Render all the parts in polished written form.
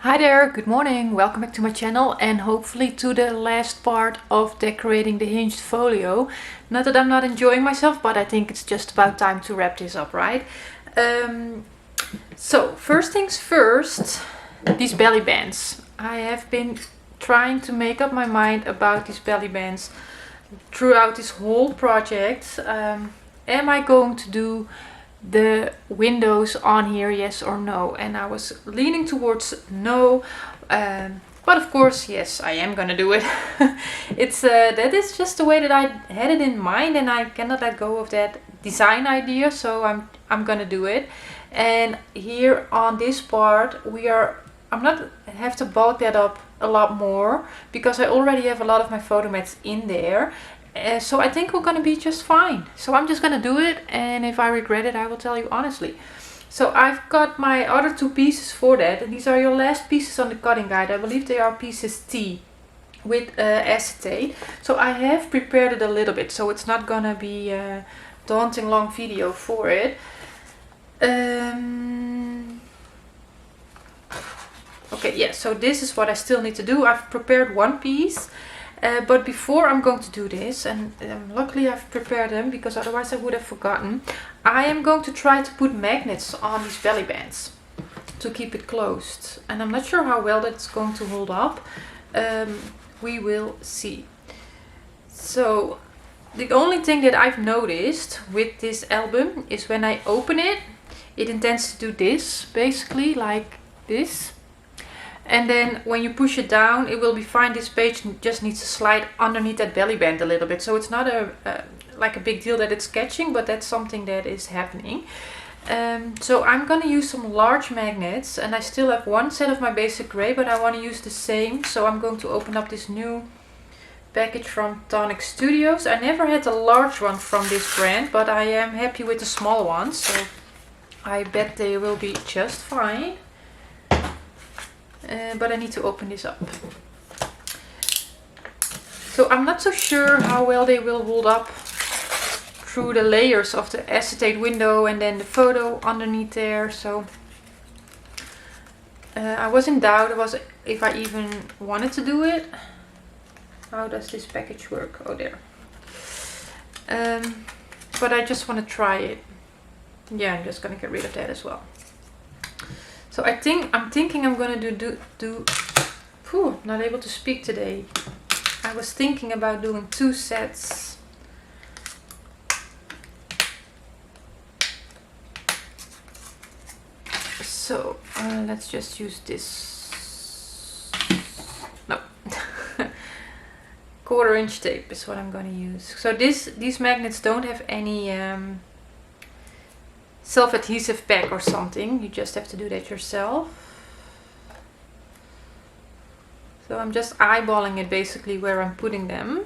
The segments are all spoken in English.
Hi there, good morning, welcome back to my channel and hopefully to the last part of decorating the hinged folio. Not that I'm not enjoying myself, but I think it's just about time to wrap this up, right? So first things first, these belly bands. I have been trying to make up my mind about these belly bands throughout this whole project. Am I going to do the windows on here, yes or no? And I was leaning towards no, but of course yes, I am gonna do it. It's that is just the way that I had it in mind, and I cannot let go of that design idea, so I'm gonna do it. And here on this part I'm not have to bulk that up a lot more because I already have a lot of my photo mats in there. So I think we're gonna be just fine. So I'm just gonna do it, and if I regret it, I will tell you honestly. So I've got my other two pieces for that, and these are your last pieces on the cutting guide. I believe they are pieces T with acetate. So I have prepared it a little bit, so it's not gonna be a daunting long video for it. Okay, yeah, so this is what I still need to do. I've prepared one piece. But before I'm going to do this, and luckily I've prepared them because otherwise I would have forgotten, I am going to try to put magnets on these belly bands to keep it closed. And I'm not sure how well that's going to hold up. We will see. So the only thing that I've noticed with this album is when I open it, it intends to do this, basically like this. And then when you push it down, it will be fine. This page just needs to slide underneath that belly band a little bit. So it's not like a big deal that it's catching, but that's something that is happening. So I'm going to use some large magnets, and I still have one set of my basic gray, but I want to use the same. So I'm going to open up this new package from Tonic Studios. I never had a large one from this brand, but I am happy with the small ones. So I bet they will be just fine. But I need to open this up. So I'm not so sure how well they will hold up through the layers of the acetate window and then the photo underneath there. So I was in doubt if I even wanted to do it. How does this package work? Oh, there. But I just want to try it. Yeah, I'm just going to get rid of that as well. So I'm thinking I'm gonna not able to speak today. I was thinking about doing 2 sets. So let's just use this. No, 1/4 inch tape is what I'm gonna use. So these magnets don't have any self-adhesive pack or something. You just have to do that yourself. So I'm just eyeballing it basically where I'm putting them.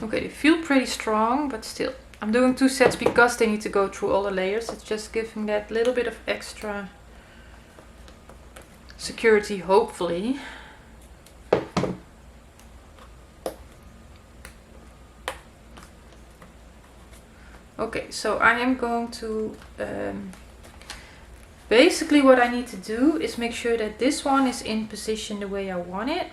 Okay, they feel pretty strong, but still. I'm doing 2 sets because they need to go through all the layers. It's just giving that little bit of extra security, hopefully. Okay, so I am going to, basically what I need to do is make sure that this one is in position the way I want it.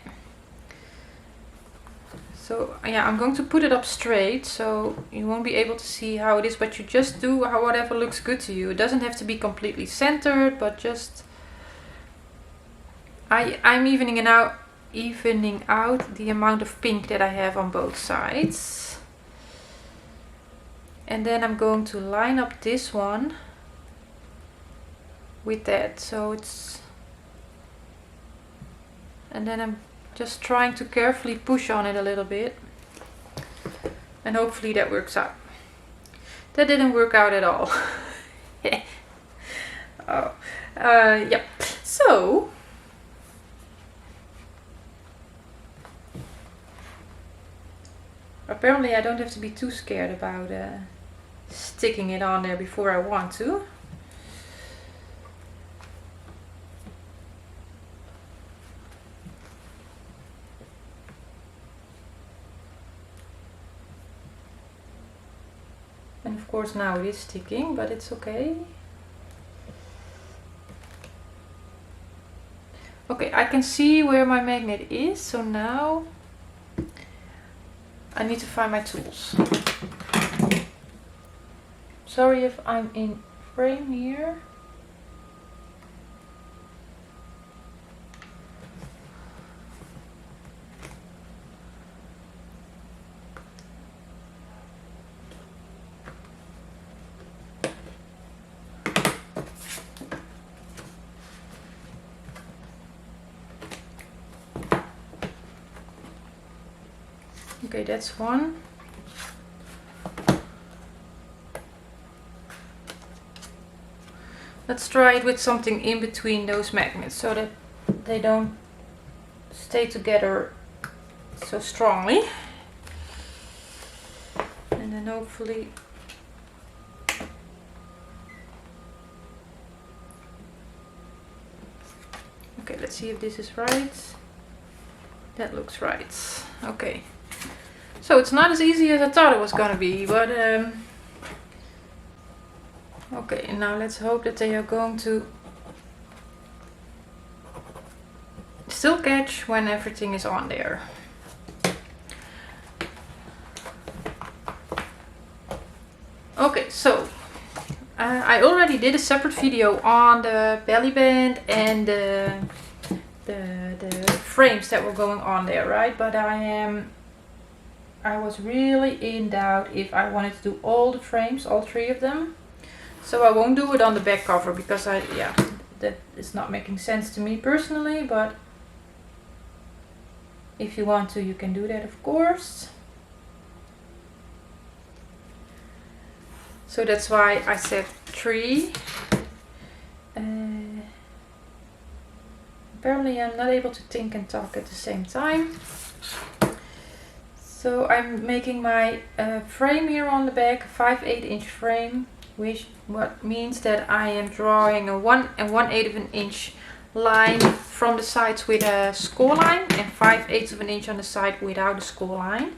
So yeah, I'm going to put it up straight so you won't be able to see how it is, but you just do whatever looks good to you. It doesn't have to be completely centered, but just, I'm evening out the amount of pink that I have on both sides. And then I'm going to line up this one with that, so it's, and then I'm just trying to carefully push on it a little bit, and hopefully that works out. That didn't work out at all. Oh, yeah. So apparently I don't have to be too scared about sticking it on there before I want to. And of course now it is sticking, but it's okay. Okay, I can see where my magnet is, so now I need to find my tools. Sorry if I'm in frame here. Okay, that's one. Let's try it with something in between those magnets so that they don't stay together so strongly. And then hopefully okay, let's see if this is right. That looks right. Okay. So it's not as easy as I thought it was gonna be, but okay, and now let's hope that they are going to still catch when everything is on there. Okay, so I already did a separate video on the belly band and the frames that were going on there, right? But I was really in doubt if I wanted to do all the frames, all three of them. So I won't do it on the back cover because that is not making sense to me personally, but if you want to, you can do that, of course. So that's why I said 3. Apparently I'm not able to think and talk at the same time. So I'm making my frame here on the back, 5/8 inch frame, which what means that I am drawing a 1 1/8 of an inch line from the sides with a score line and 5/8 of an inch on the side without a score line.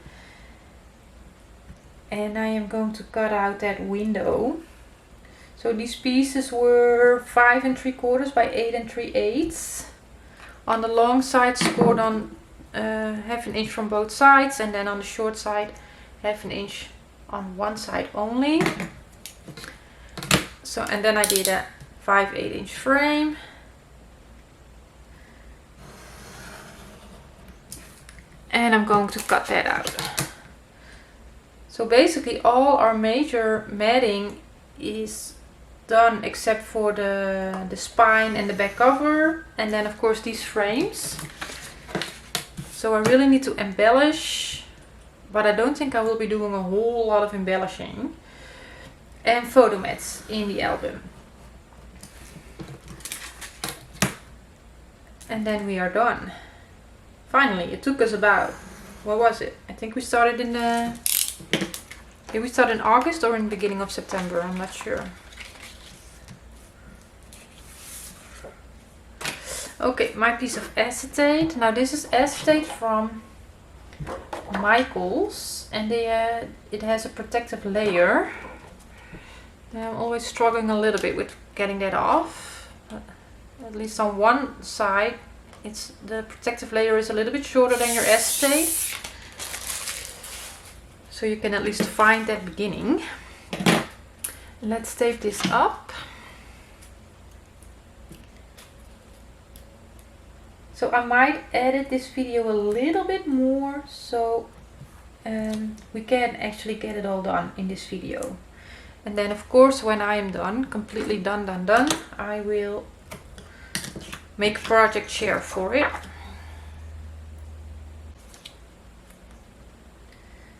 And I am going to cut out that window. So these pieces were 5 3/4 by 8 3/8. On the long side scored on 1/2 inch from both sides, and then on the short side 1/2 inch on one side only. So, and then I did a 5/8 inch frame. And I'm going to cut that out. So basically all our major matting is done except for the spine and the back cover, and then of course these frames. So I really need to embellish, but I don't think I will be doing a whole lot of embellishing. And photo mats in the album. And then we are done. Finally, it took us about, what was it? I think we started in did we start in August or in the beginning of September? I'm not sure. Okay, my piece of acetate. Now this is acetate from Michaels, and it has a protective layer. I'm always struggling a little bit with getting that off. But at least on one side, the protective layer is a little bit shorter than your acetate. So you can at least find that beginning. Let's tape this up. So I might edit this video a little bit more so we can actually get it all done in this video. And then of course when I am done, completely done, I will make a project share for it.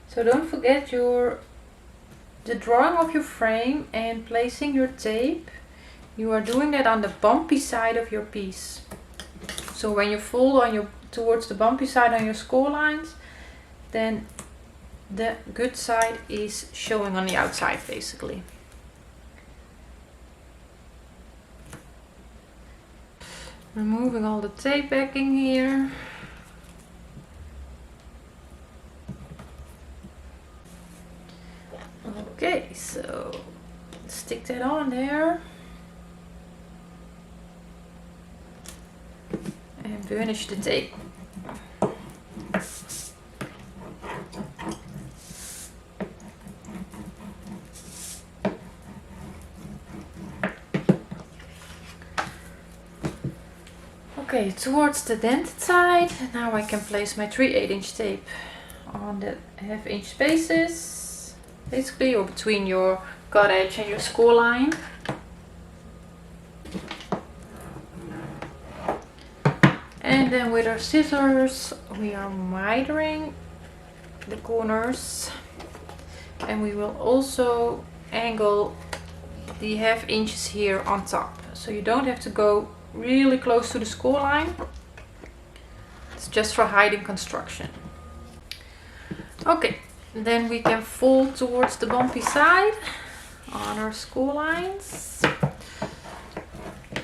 So don't forget the drawing of your frame and placing your tape. You are doing that on the bumpy side of your piece. So when you fold towards the bumpy side on your score lines, then the good side is showing on the outside basically. Removing all the tape backing here. Okay, so stick that on there. And burnish the tape. Okay, towards the dented side, now I can place my 3/8 inch tape on the 1/2 inch spaces, basically, or between your cut edge and your score line. And then with our scissors, we are mitering the corners, and we will also angle the 1/2 inches here on top. So you don't have to go really close to the score line. It's just for hiding construction. Okay, then we can fold towards the bumpy side on our score lines.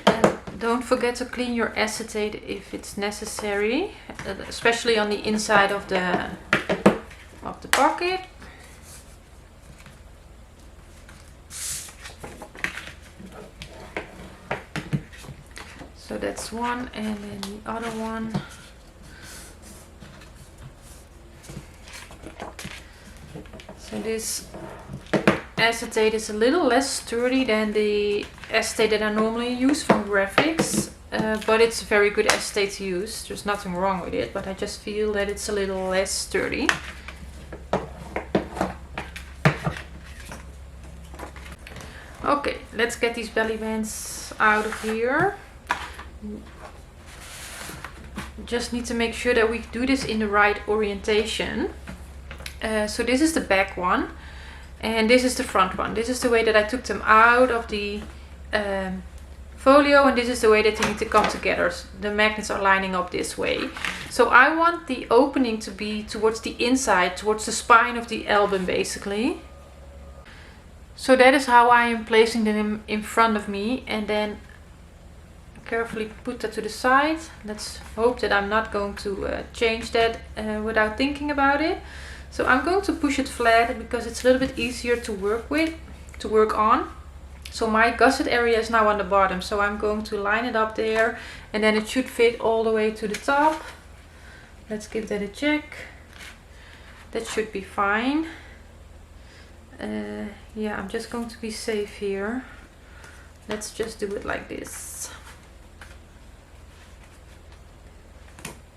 And don't forget to clean your acetate if it's necessary, especially on the inside of the pocket. So that's one, and then the other one. So this acetate is a little less sturdy than the acetate that I normally use from graphics, but it's a very good acetate to use. There's nothing wrong with it, but I just feel that it's a little less sturdy. Okay, let's get these belly bands out of here. Just need to make sure that we do this in the right orientation. So this is the back one, and this is the front one. This is the way that I took them out of the folio, and this is the way that they need to come together. The magnets are lining up this way. So I want the opening to be towards the inside, towards the spine of the album, basically. So that is how I am placing them in front of me, and then carefully put that to the side. Let's hope that I'm not going to change that without thinking about it. So I'm going to push it flat because it's a little bit easier to work on. So my gusset area is now on the bottom, so I'm going to line it up there, and then it should fit all the way to the top. Let's give that a check. That should be fine. Yeah, I'm just going to be safe here. Let's just do it like this.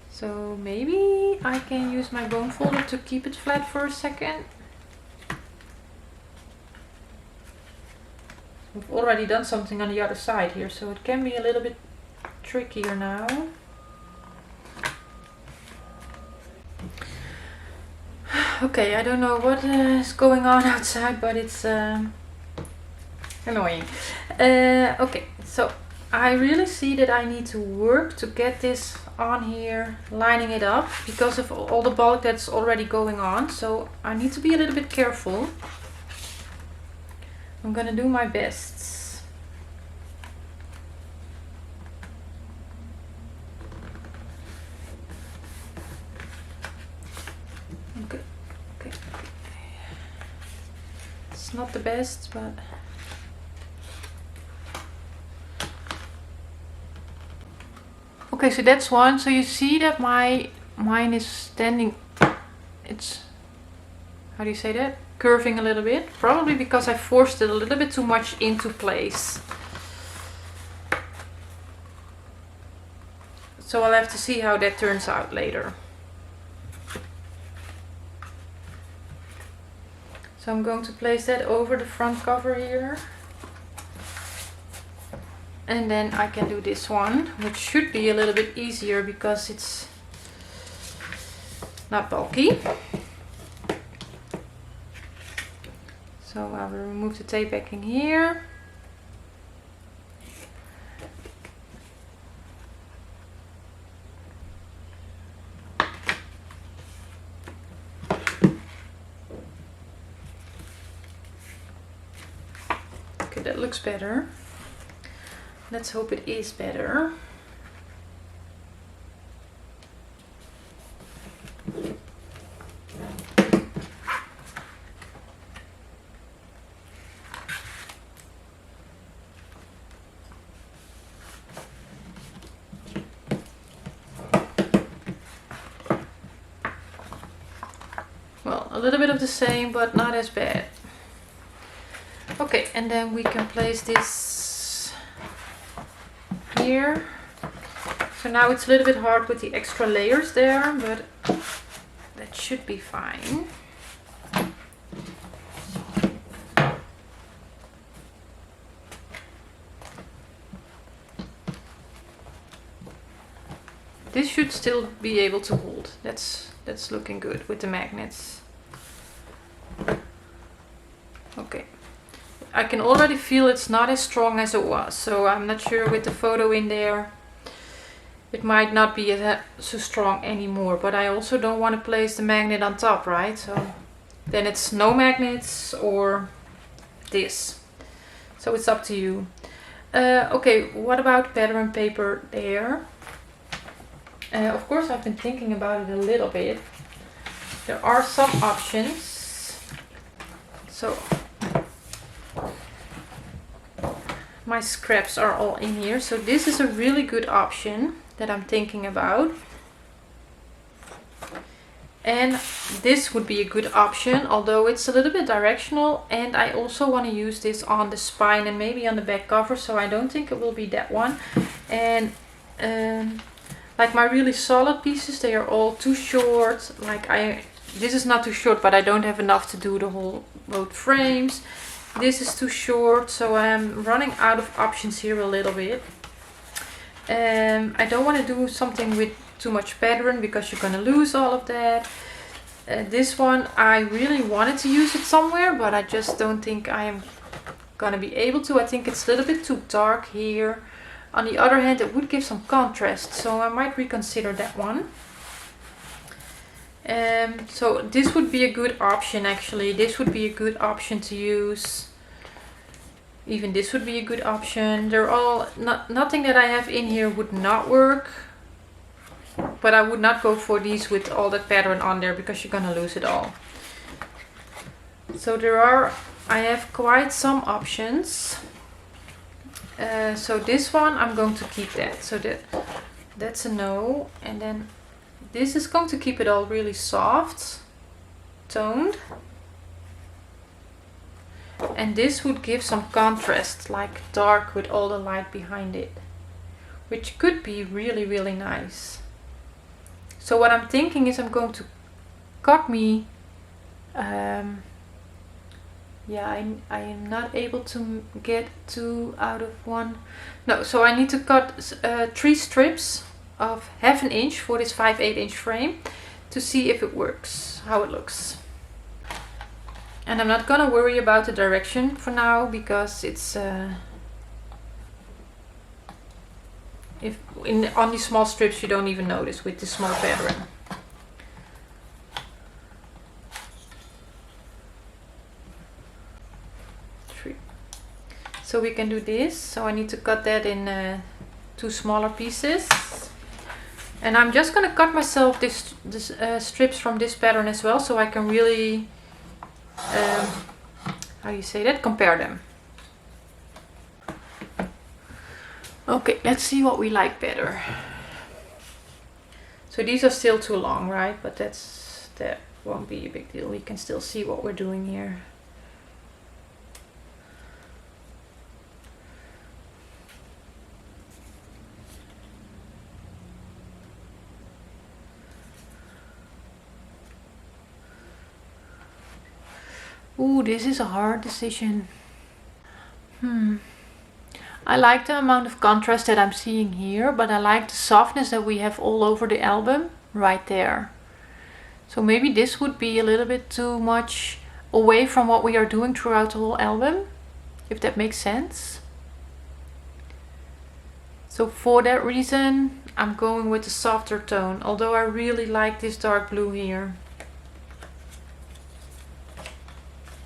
So maybe I can use my bone folder to keep it flat for a second. We've already done something on the other side here, so it can be a little bit trickier now. Okay, I don't know what is going on outside, but it's annoying. Okay, so I really see that I need to work to get this on here, lining it up, because of all the bulk that's already going on. So I need to be a little bit careful. I'm gonna do my best. Okay, okay, okay. It's not the best, but okay, so that's one. So you see that mine is standing, it's, how do you say that? Curving a little bit, probably because I forced it a little bit too much into place. So I'll have to see how that turns out later. So I'm going to place that over the front cover here. And then I can do this one, which should be a little bit easier because it's not bulky. So I will remove the tape backing here. Okay, that looks better. Let's hope it is better. little bit of the same, but not as bad. Okay, and then we can place this here. So now it's a little bit hard with the extra layers there, but that should be fine. This should still be able to hold. That's looking good with the magnets. Okay. I can already feel it's not as strong as it was, so I'm not sure with the photo in there. It might not be so strong anymore, but I also don't want to place the magnet on top, right? So then it's no magnets or this. So it's up to you. Okay, what about pattern paper there? Of course, I've been thinking about it a little bit. There are some options. So my scraps are all in here. So this is a really good option that I'm thinking about. And this would be a good option, although it's a little bit directional. And I also want to use this on the spine and maybe on the back cover. So I don't think it will be that one. And like my really solid pieces, they are all too short. Like this is not too short, but I don't have enough to do the whole both frames. This is too short, so I'm running out of options here a little bit. I don't want to do something with too much pattern because you're gonna lose all of that. This one, I really wanted to use it somewhere, but I just don't think I am gonna be able to. I think it's a little bit too dark here. On the other hand, it would give some contrast, so I might reconsider that one. So this would be a good option actually. This would be a good option to use. Even this would be a good option. They're all, nothing that I have in here would not work. But I would not go for these with all that pattern on there because you're gonna lose it all. So I have quite some options. So this one, I'm going to keep that. So that's a no. And then this is going to keep it all really soft, toned. And this would give some contrast, like dark with all the light behind it, which could be really, really nice. So what I'm thinking is I'm going to cut me, yeah, I am not able to get 2 out of 1. No, so I need to cut 3 strips of 1/2 inch for this 5/8 inch frame to see if it works, how it looks. And I'm not gonna worry about the direction for now because it's on these small strips you don't even notice with the small pattern. So we can do this. So I need to cut that in 2 smaller pieces. And I'm just going to cut myself this strips from this pattern as well, so I can really, how do you say that? Compare them. Okay, let's see what we like better. So these are still too long, right? But that won't be a big deal. We can still see what we're doing here. Ooh, this is a hard decision. I like the amount of contrast that I'm seeing here, but I like the softness that we have all over the album right there. So maybe this would be a little bit too much away from what we are doing throughout the whole album, if that makes sense. So for that reason, I'm going with the softer tone, although I really like this dark blue here.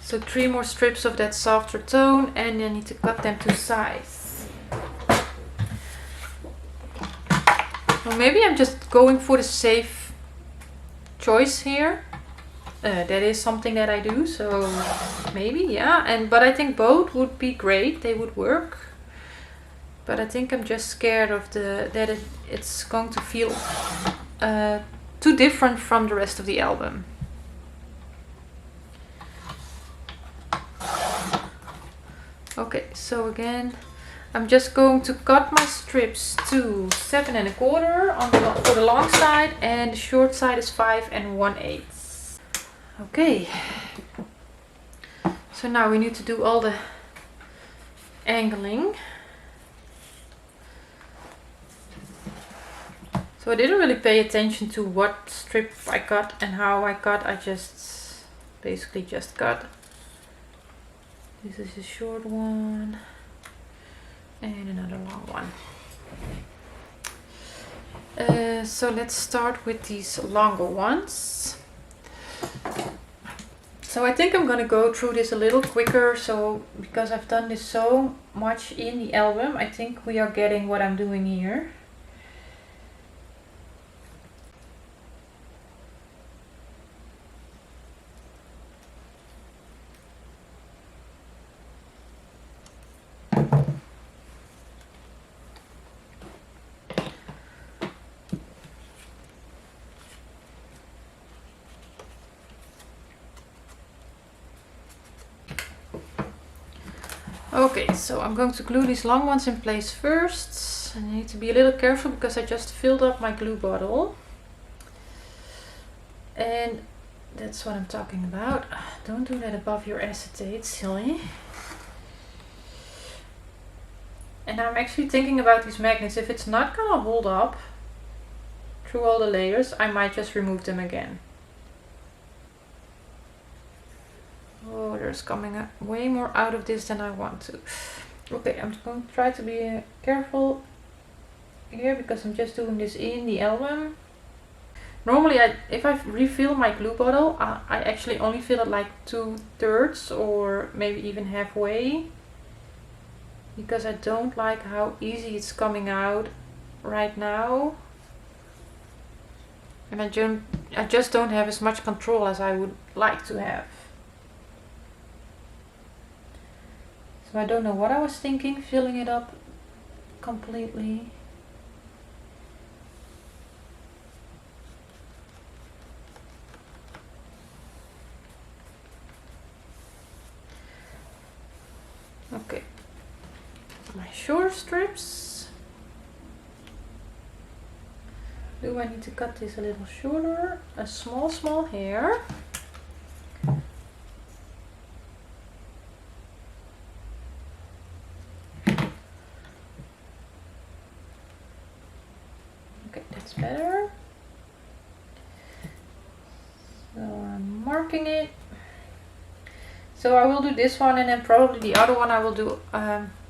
So 3 more strips of that softer tone, and I need to cut them to size. Well, maybe I'm just going for the safe choice here. That is something that I do, so maybe, yeah. But I think both would be great, they would work. But I think I'm just scared of that it's going to feel too different from the rest of the album. Okay, so again, I'm just going to cut my strips to 7 1/4 on for the long side, and the short side is 5 1/8. Okay, so now we need to do all the angling. So I didn't really pay attention to what strip I cut and how I cut. I just basically just cut. This is a short one and another long one. So let's start with these longer ones. So I think I'm gonna go through this a little quicker, so because I've done this so much in the album, I think we are getting what I'm doing here. Okay, so I'm going to glue these long ones in place first. I need to be a little careful because I just filled up my glue bottle. And that's what I'm talking about. Don't do that above your acetate, silly. And I'm actually thinking about these magnets. If it's not gonna hold up through all the layers, I might just remove them again. Oh, there's coming way more out of this than I want to. Okay, I'm going to try to be careful here because I'm just doing this in the album. Normally, if I refill my glue bottle, I actually only fill it like 2/3 or maybe even halfway. Because I don't like how easy it's coming out right now. And I just don't have as much control as I would like to have. So I don't know what I was thinking, filling it up completely. Okay, my short strips. Do I need to cut this a little shorter? A small hair. Okay, that's better. So I'm marking it. So I will do this one, and then probably the other one I will do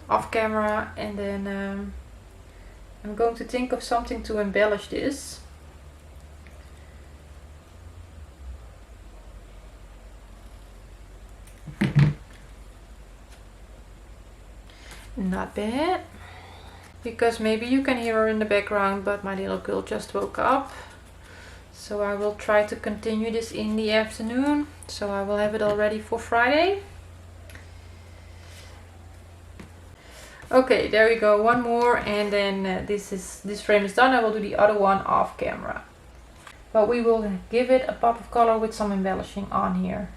off camera, and then I'm going to think of something to embellish this. Not bad. Because maybe you can hear her in the background, but my little girl just woke up. So I will try to continue this in the afternoon. So I will have it all ready for Friday. Okay, there we go. One more, and then this frame is done. I will do the other one off camera. But we will give it a pop of color with some embellishing on here.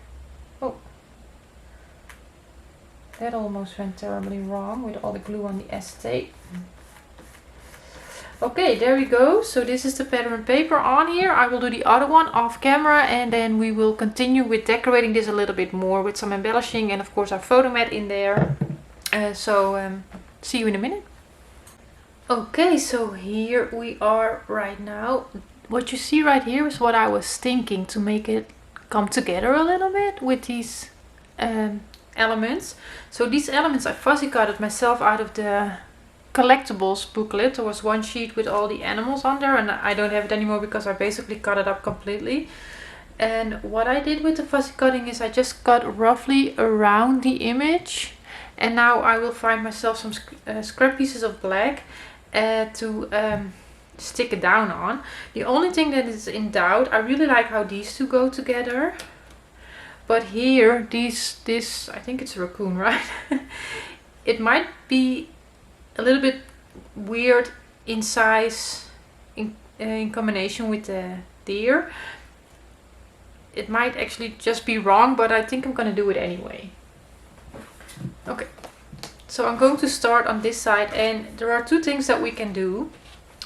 Oh, that almost went terribly wrong with all the glue on the acetate. Okay, there we go. So this is the pattern paper on here. I will do the other one off camera, and then we will continue with decorating this a little bit more with some embellishing, and of course our photo mat in there. See you in a minute. Okay, so here we are right now. What you see right here is what I was thinking to make it come together a little bit with these elements. So these elements I fussy cutted myself out of the collectibles booklet. There was one sheet with all the animals on there, and I don't have it anymore because I basically cut it up completely. And what I did with the fussy cutting is I just cut roughly around the image, and now I will find myself some scrap pieces of black to stick it down on. The only thing that is in doubt, I really like how these two go together, but here this I think it's a raccoon, right? It might be a little bit weird in size in combination with the deer. It might actually just be wrong, but I think I'm gonna do it anyway. Okay, So I'm going to start on this side, and there are two things that we can do.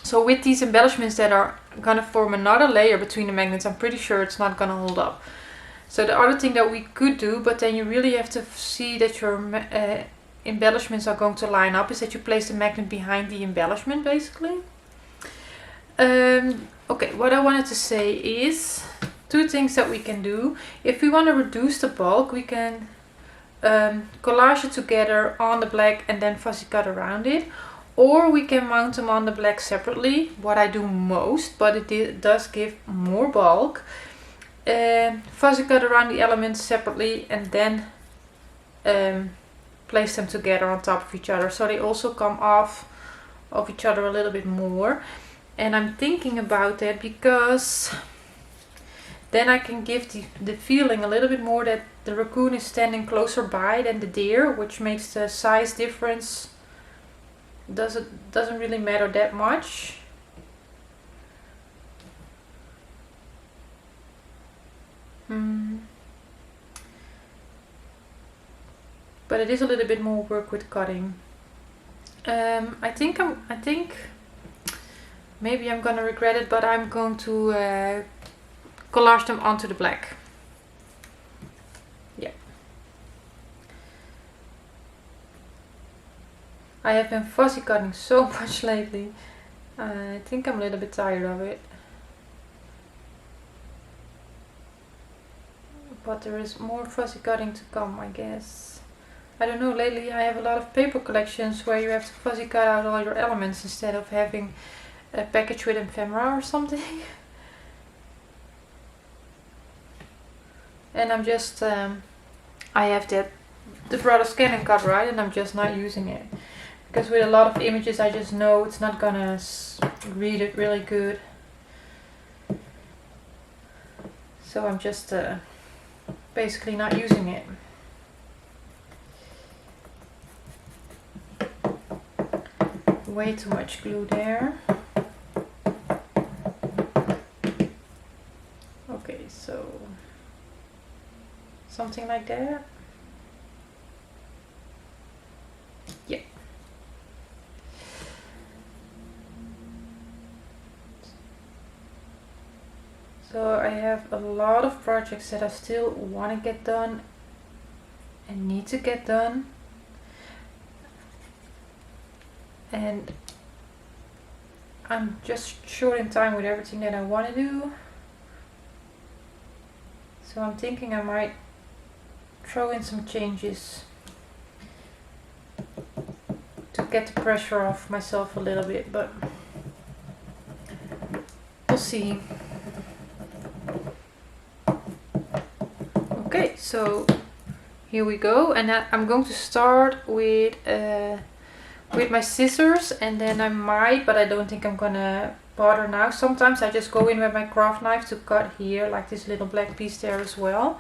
So with these embellishments that are gonna form another layer between the magnets, I'm pretty sure it's not gonna hold up. So the other thing that we could do, but then you really have to see that your embellishments are going to line up, is that you place the magnet behind the embellishment basically. Okay, what I wanted to say is two things that we can do. If we want to reduce the bulk, we can collage it together on the black and then fussy cut around it. Or we can mount them on the black separately, what I do most, but it does give more bulk. Fussy cut around the elements separately and then place them together on top of each other, so they also come off of each other a little bit more. And I'm thinking about that because then I can give the feeling a little bit more that the raccoon is standing closer by than the deer, which makes the size difference doesn't really matter that much. But it is a little bit more work with cutting. I think maybe I'm gonna regret it, but I'm going to collage them onto the black. Yeah. I have been fussy cutting so much lately. I think I'm a little bit tired of it. But there is more fussy cutting to come, I guess. I don't know, lately I have a lot of paper collections where you have to fussy cut out all your elements instead of having a package with ephemera or something. And I'm just, I have the Brother Scan and Cut, right, and I'm just not using it. Because with a lot of images I just know it's not gonna read it really good. So I'm just basically not using it. Way too much glue there. Okay, so something like that. Yeah. So I have a lot of projects that I still want to get done and need to get done. And I'm just short in time with everything that I want to do. So I'm thinking I might throw in some changes to get the pressure off myself a little bit, but we'll see. Okay, so here we go, and I'm going to start with my scissors, and then I might, but I don't think I'm gonna bother now. Sometimes I just go in with my craft knife to cut here, like this little black piece there as well.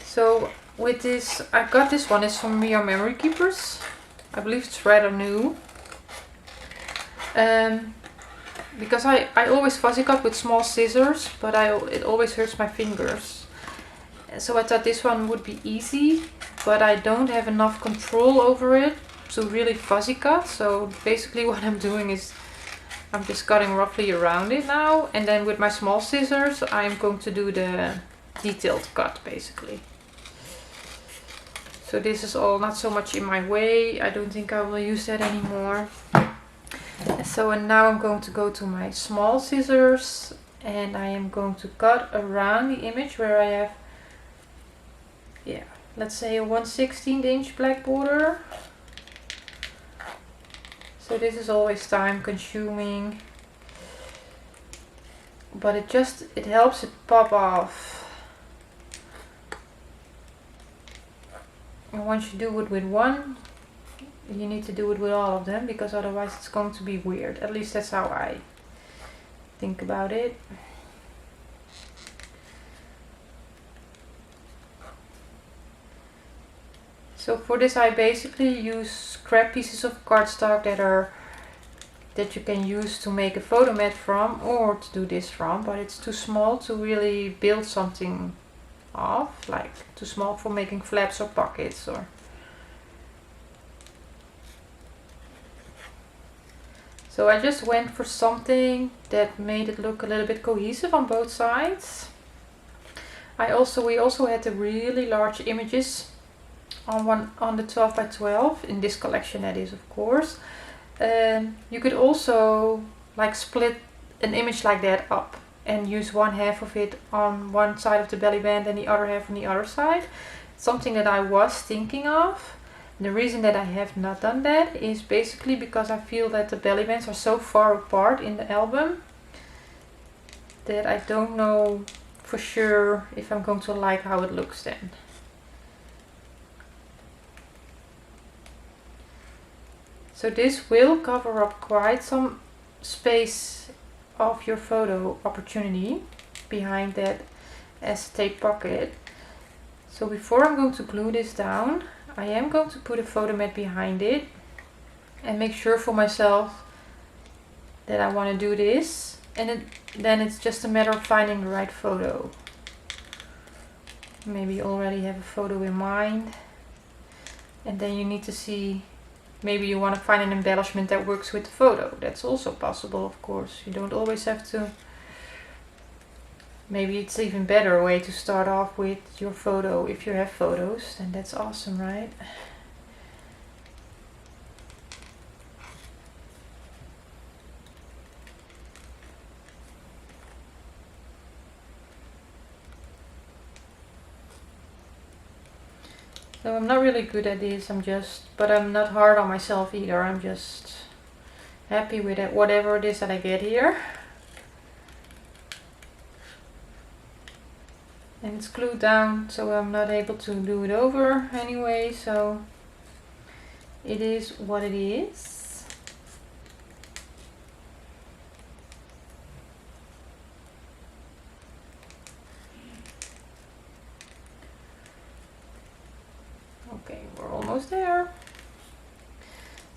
So with this, I got this one, it's from Mia Memory Keepers. I believe it's rather new. Because I always fussy cut with small scissors, but it always hurts my fingers. So I thought this one would be easy, but I don't have enough control over it to really fussy cut. So basically what I'm doing is I'm just cutting roughly around it now, and then with my small scissors I'm going to do the detailed cut basically. So this is all not so much in my way. I don't think I will use that anymore. So and now I'm going to go to my small scissors, and I am going to cut around the image where I have, yeah, let's say a 1/16 inch black border. So this is always time consuming, but it helps it pop off. And once you do it with one, you need to do it with all of them, because otherwise it's going to be weird. At least that's how I think about it. So for this I basically use scrap pieces of cardstock that you can use to make a photo mat from, or to do this from, but it's too small to really build something off, like too small for making flaps or pockets or So I just went for something that made it look a little bit cohesive on both sides. We also had the really large images on the 12 by 12 in this collection, that is, of course. You could also like split an image like that up and use one half of it on one side of the belly band and the other half on the other side. Something that I was thinking of. The reason that I have not done that is basically because I feel that the belly bands are so far apart in the album that I don't know for sure if I'm going to like how it looks then. So this will cover up quite some space of your photo opportunity behind that acetate pocket. So before I'm going to glue this down, I am going to put a photo mat behind it and make sure for myself that I want to do this. And then it's just a matter of finding the right photo. Maybe you already have a photo in mind. And then you need to see, maybe you want to find an embellishment that works with the photo. That's also possible, of course. You don't always have to. Maybe it's even better way to start off with your photo if you have photos. Then that's awesome, right? So I'm not really good at this, but I'm not hard on myself either. I'm just happy with it, whatever it is that I get here. And it's glued down, so I'm not able to do it over anyway, so it is what it is. Okay, we're almost there.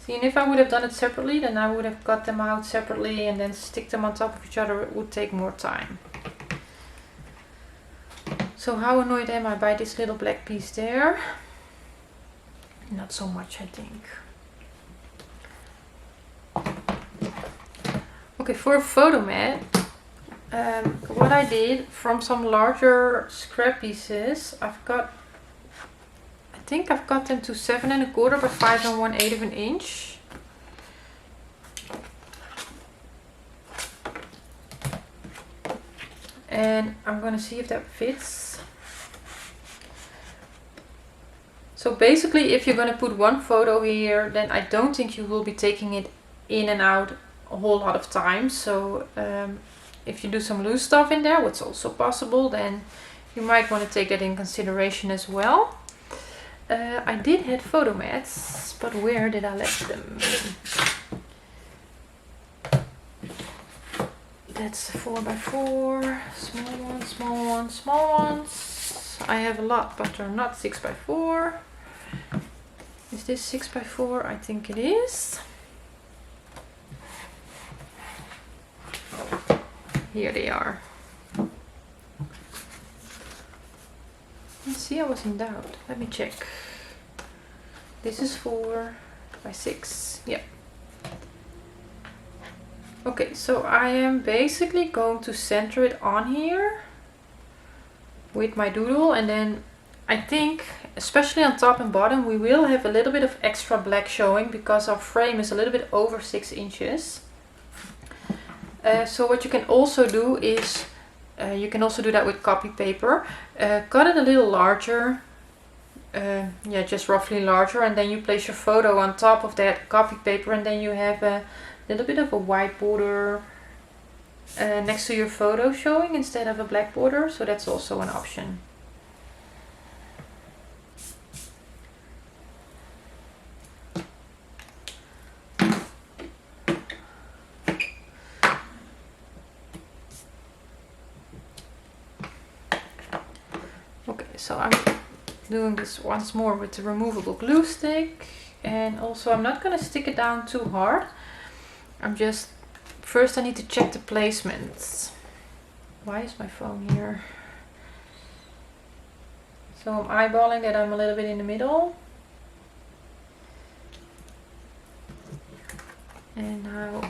See, and if I would have done it separately, then I would have cut them out separately and then stick them on top of each other. It would take more time. So how annoyed am I by this little black piece there? Not so much, I think. Okay, for a photo mat, what I did from some larger scrap pieces, I think I've got them to 7 1/4 by 5 1/8 of an inch. And I'm gonna see if that fits. So basically, if you're gonna put one photo here, then I don't think you will be taking it in and out a whole lot of times. So if you do some loose stuff in there, what's also possible, then you might want to take that in consideration as well. I did have photo mats, but where did I let them? That's 4 by 4, small ones, small ones, small ones. I have a lot, but they're not 6 by 4. Is this 6 by 4? I think it is. Here they are. Let's see, I was in doubt. Let me check. This is 4 by 6. Yep. Okay, so I am basically going to center it on here with my doodle, and then I think, especially on top and bottom, we will have a little bit of extra black showing because our frame is a little bit over 6 inches. So what you can also do is, you can also do that with copy paper. Cut it a little larger, yeah, just roughly larger, and then you place your photo on top of that copy paper, and then you have a little bit of a white border next to your photo showing instead of a black border, so that's also an option. Okay, so I'm doing this once more with the removable glue stick, and also I'm not going to stick it down too hard. First I need to check the placements. Why is my phone here? So I'm eyeballing that I'm a little bit in the middle. And now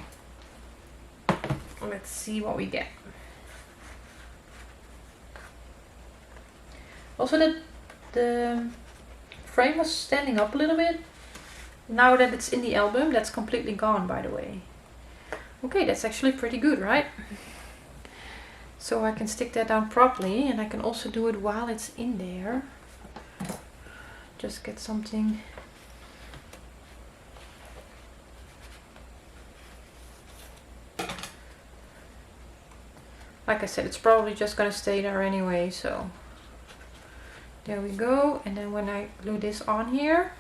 let's see what we get. Also the frame was standing up a little bit. Now that it's in the album, that's completely gone, by the way. Okay, that's actually pretty good, right? So I can stick that down properly, and I can also do it while it's in there. Just get something. Like I said, it's probably just gonna stay there anyway, so there we go. And then when I glue this on here,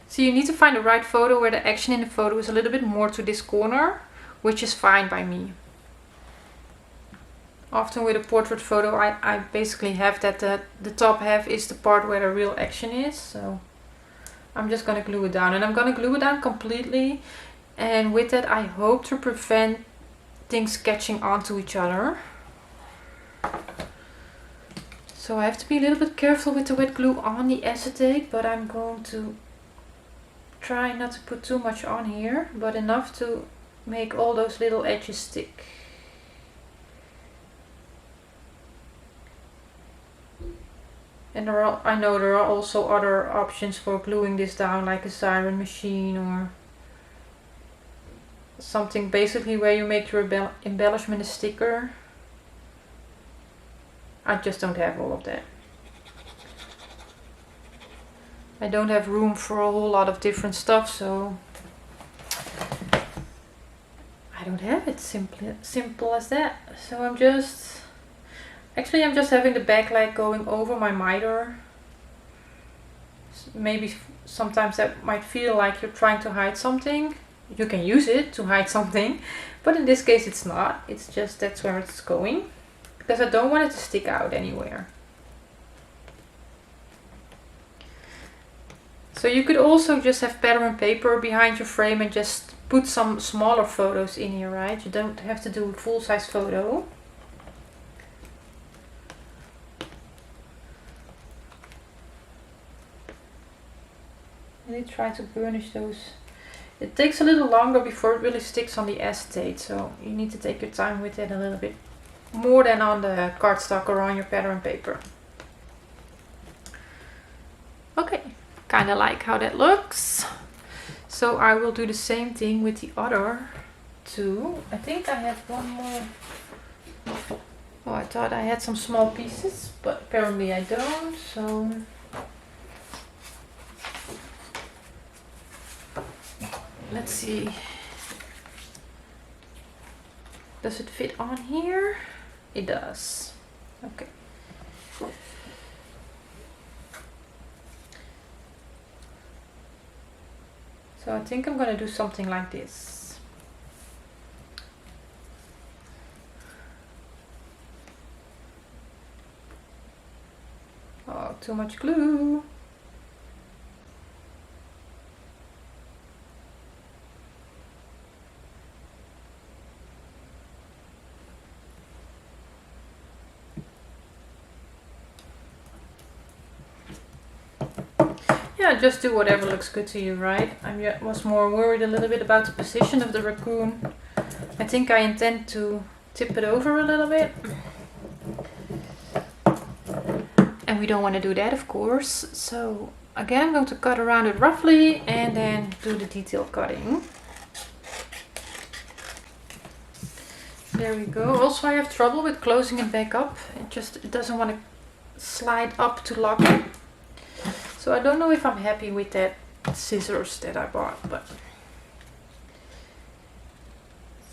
so you need to find the right photo where the action in the photo is a little bit more to this corner, which is fine by me. Often with a portrait photo, I basically have that the top half is the part where the real action is. So I'm just gonna glue it down, and I'm gonna glue it down completely. And with that, I hope to prevent things catching onto each other. So I have to be a little bit careful with the wet glue on the acetate, but I'm going to try not to put too much on here, but enough to make all those little edges stick. And I know there are also other options for gluing this down, like a siren machine or something basically where you make your embellishment a sticker. I just don't have all of that. I don't have room for a whole lot of different stuff, so I don't have it. Simple as that. So I'm just having the backlight going over my miter. Maybe sometimes that might feel like you're trying to hide something. You can use it to hide something, but in this case it's not. It's just that's where it's going, because I don't want it to stick out anywhere. So you could also just have pattern paper behind your frame and just put some smaller photos in here, right? You don't have to do a full-size photo. Really try to burnish those. It takes a little longer before it really sticks on the acetate, so you need to take your time with it a little bit more than on the cardstock or on your pattern paper. Okay, kind of like how that looks. So I will do the same thing with the other two. I think I have one more. Oh, I thought I had some small pieces, but apparently I don't, so let's see. Does it fit on here? It does. Okay. So I think I'm gonna do something like this. Oh, too much glue. Yeah, just do whatever looks good to you, right? I was more worried a little bit about the position of the raccoon. I think I intend to tip it over a little bit. And we don't want to do that, of course. So again, I'm going to cut around it roughly and then do the detail cutting. There we go. Also, I have trouble with closing it back up. It doesn't want to slide up to lock it. So I don't know if I'm happy with that scissors that I bought, but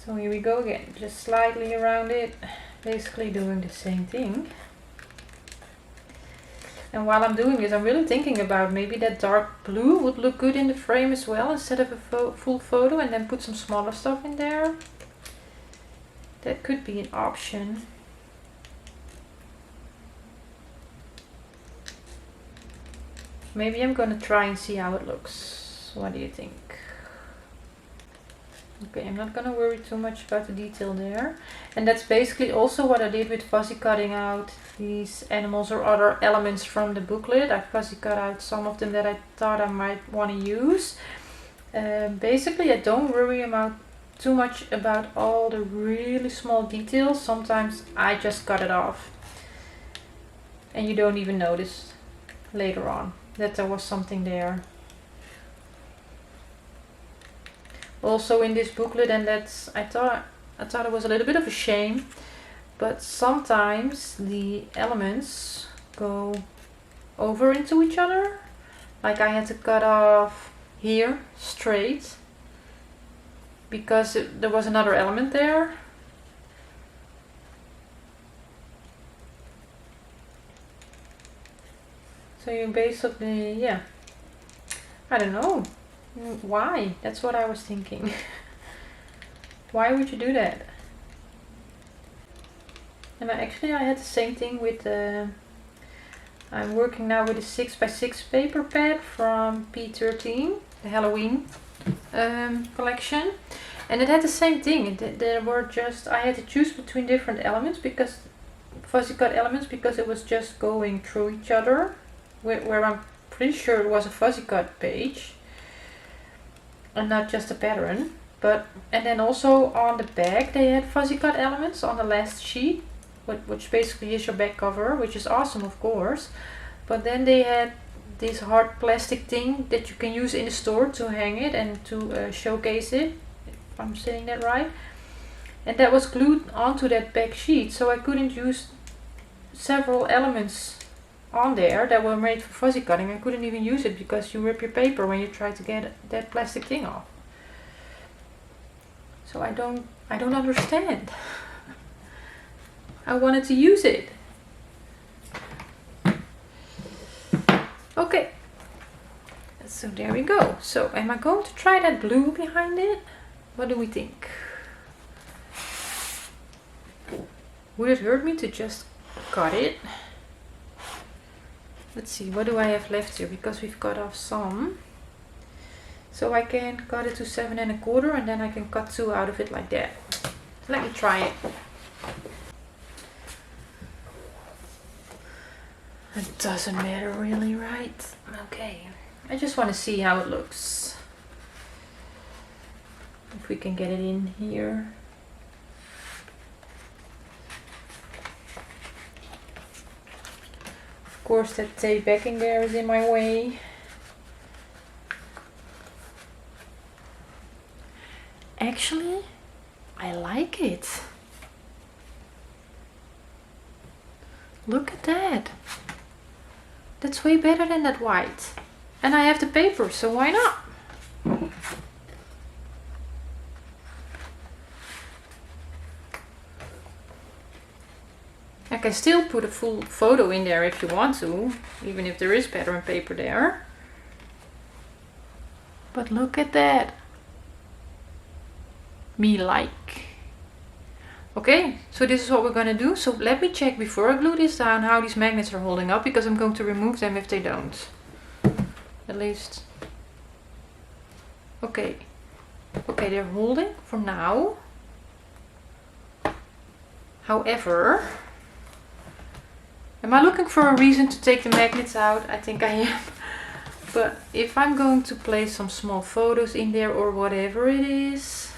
so here we go again, just slightly around it, basically doing the same thing. And while I'm doing this, I'm really thinking about maybe that dark blue would look good in the frame as well, instead of a full photo, and then put some smaller stuff in there. That could be an option. Maybe I'm gonna try and see how it looks. What do you think? Okay, I'm not gonna worry too much about the detail there. And that's basically also what I did with fussy cutting out these animals or other elements from the booklet. I fussy cut out some of them that I thought I might want to use. Basically, I don't worry about too much about all the really small details, sometimes I just cut it off. And you don't even notice later on that there was something there. Also in this booklet, and that's, I thought it was a little bit of a shame, but sometimes the elements go over into each other. Like I had to cut off here straight because there was another element there. So you basically, yeah, I don't know why. That's what I was thinking. Why would you do that? And I had the same thing with I'm working now with a 6x6 paper pad from P13, the Halloween collection, and it had the same thing. There were just, I had to choose between different elements, because fuzzy cut elements, because it was just going through each other, where I'm pretty sure it was a fuzzy cut page and not just a pattern. But and then also on the back they had fuzzy cut elements on the last sheet, which basically is your back cover, which is awesome, of course. But then they had this hard plastic thing that you can use in the store to hang it and to showcase it, if I'm saying that right. And that was glued onto that back sheet, so I couldn't use several elements on there that were made for fuzzy cutting. I couldn't even use it because you rip your paper when you try to get that plastic thing off. So I don't understand. I wanted to use it. Okay, so there we go. So am I going to try that blue behind it? What do we think? Would it hurt me to just cut it? Let's see, what do I have left here? Because we've cut off some. So I can cut it to 7 1/4, and then I can cut 2 out of it like that. Let me try it. It doesn't matter really, right? Okay, I just want to see how it looks. If we can get it in here. Of course, that tape backing there is in my way. Actually, I like it. Look at that. That's way better than that white. And I have the paper, so why not? I can still put a full photo in there if you want to, even if there is pattern paper there. But look at that. Me like. Okay, so this is what we're gonna do. So let me check before I glue this down how these magnets are holding up, because I'm going to remove them if they don't. At least. Okay. Okay, they're holding for now. However, am I looking for a reason to take the magnets out? I think I am. But if I'm going to place some small photos in there or whatever it is,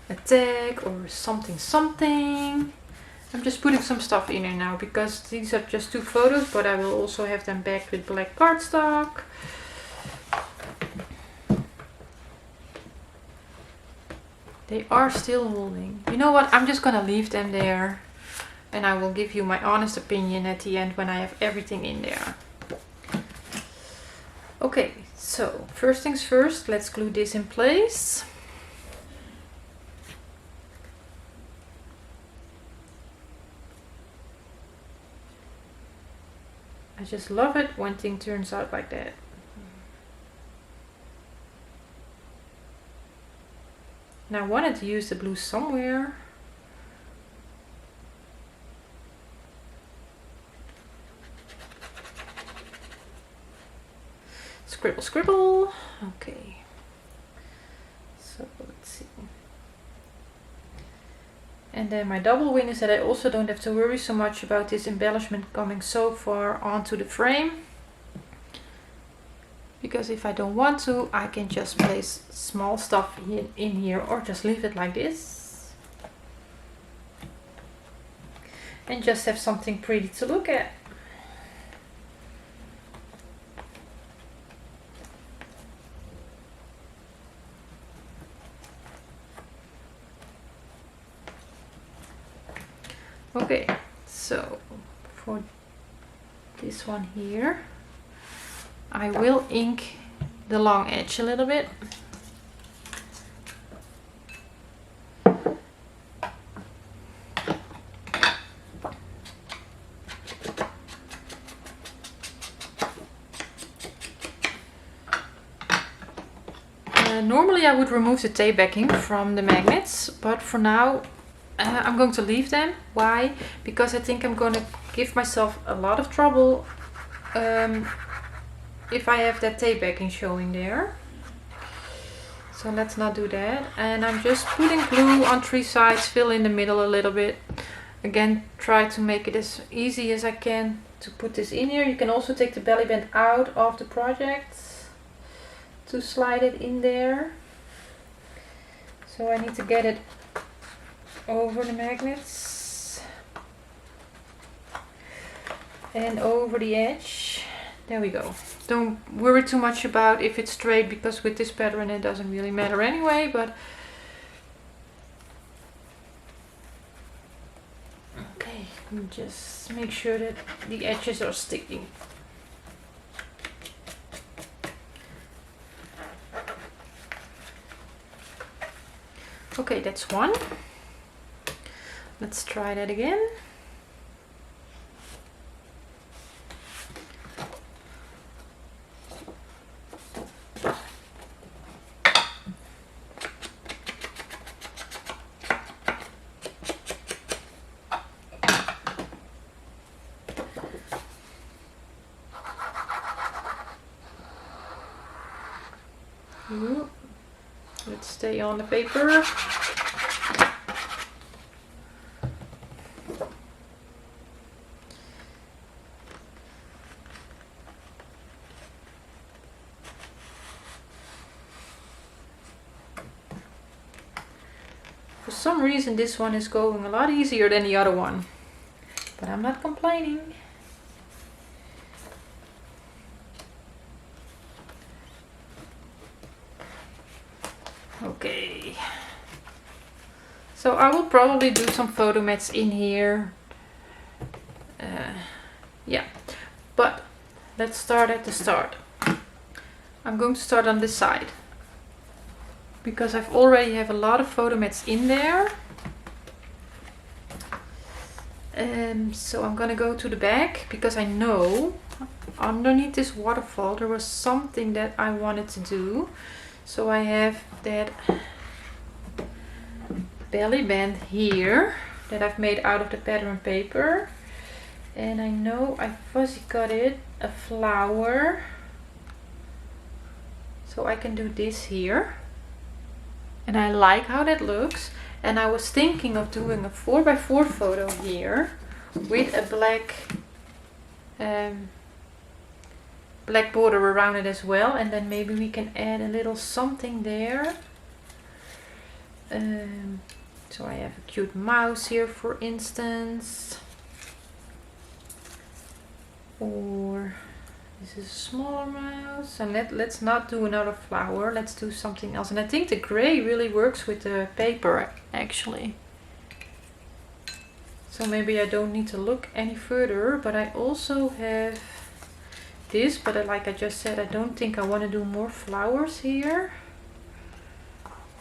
a tag or something. I'm just putting some stuff in here now because these are just 2 photos, but I will also have them backed with black cardstock. They are still holding. You know what? I'm just gonna leave them there, and I will give you my honest opinion at the end when I have everything in there. Okay, so first things first, let's glue this in place. I just love it when things turns out like that. And I wanted to use the blue somewhere. Scribble, scribble. Okay. So let's see. And then my double win is that I also don't have to worry so much about this embellishment coming so far onto the frame, because if I don't want to, I can just place small stuff in here or just leave it like this and just have something pretty to look at. Okay, so for this one here, I will ink the long edge a little bit. Normally I would remove the tape backing from the magnets, but for now I'm going to leave them. Why? Because I think I'm going to give myself a lot of trouble if I have that tape backing showing there. So let's not do that. And I'm just putting glue on 3 sides, fill in the middle a little bit. Again, try to make it as easy as I can to put this in here. You can also take the belly band out of the project to slide it in there. So I need to get it over the magnets and over the edge. There we go. Don't worry too much about if it's straight, because with this pattern it doesn't really matter anyway, but okay, just make sure that the edges are sticking. Okay, that's one. Let's try that again. Let's stay on the paper. For some reason this one is going a lot easier than the other one, but I'm not complaining. Okay, so I will probably do some photo mats in here. Yeah, but let's start at the start. I'm going to start on this side because I've already have a lot of photo mats in there. So I'm gonna go to the back because I know underneath this waterfall there was something that I wanted to do. So I have that belly band here that I've made out of the pattern paper, and I know I fussy cut it a flower, so I can do this here, and I like how that looks. And I was thinking of doing a 4x4 photo here with a black border around it as well, and then maybe we can add a little something there. So I have a cute mouse here, for instance, or this is a smaller mouse. And let's not do another flower, let's do something else. And I think the gray really works with the paper actually, so maybe I don't need to look any further. But I also have this, but like I just said, I don't think I want to do more flowers here,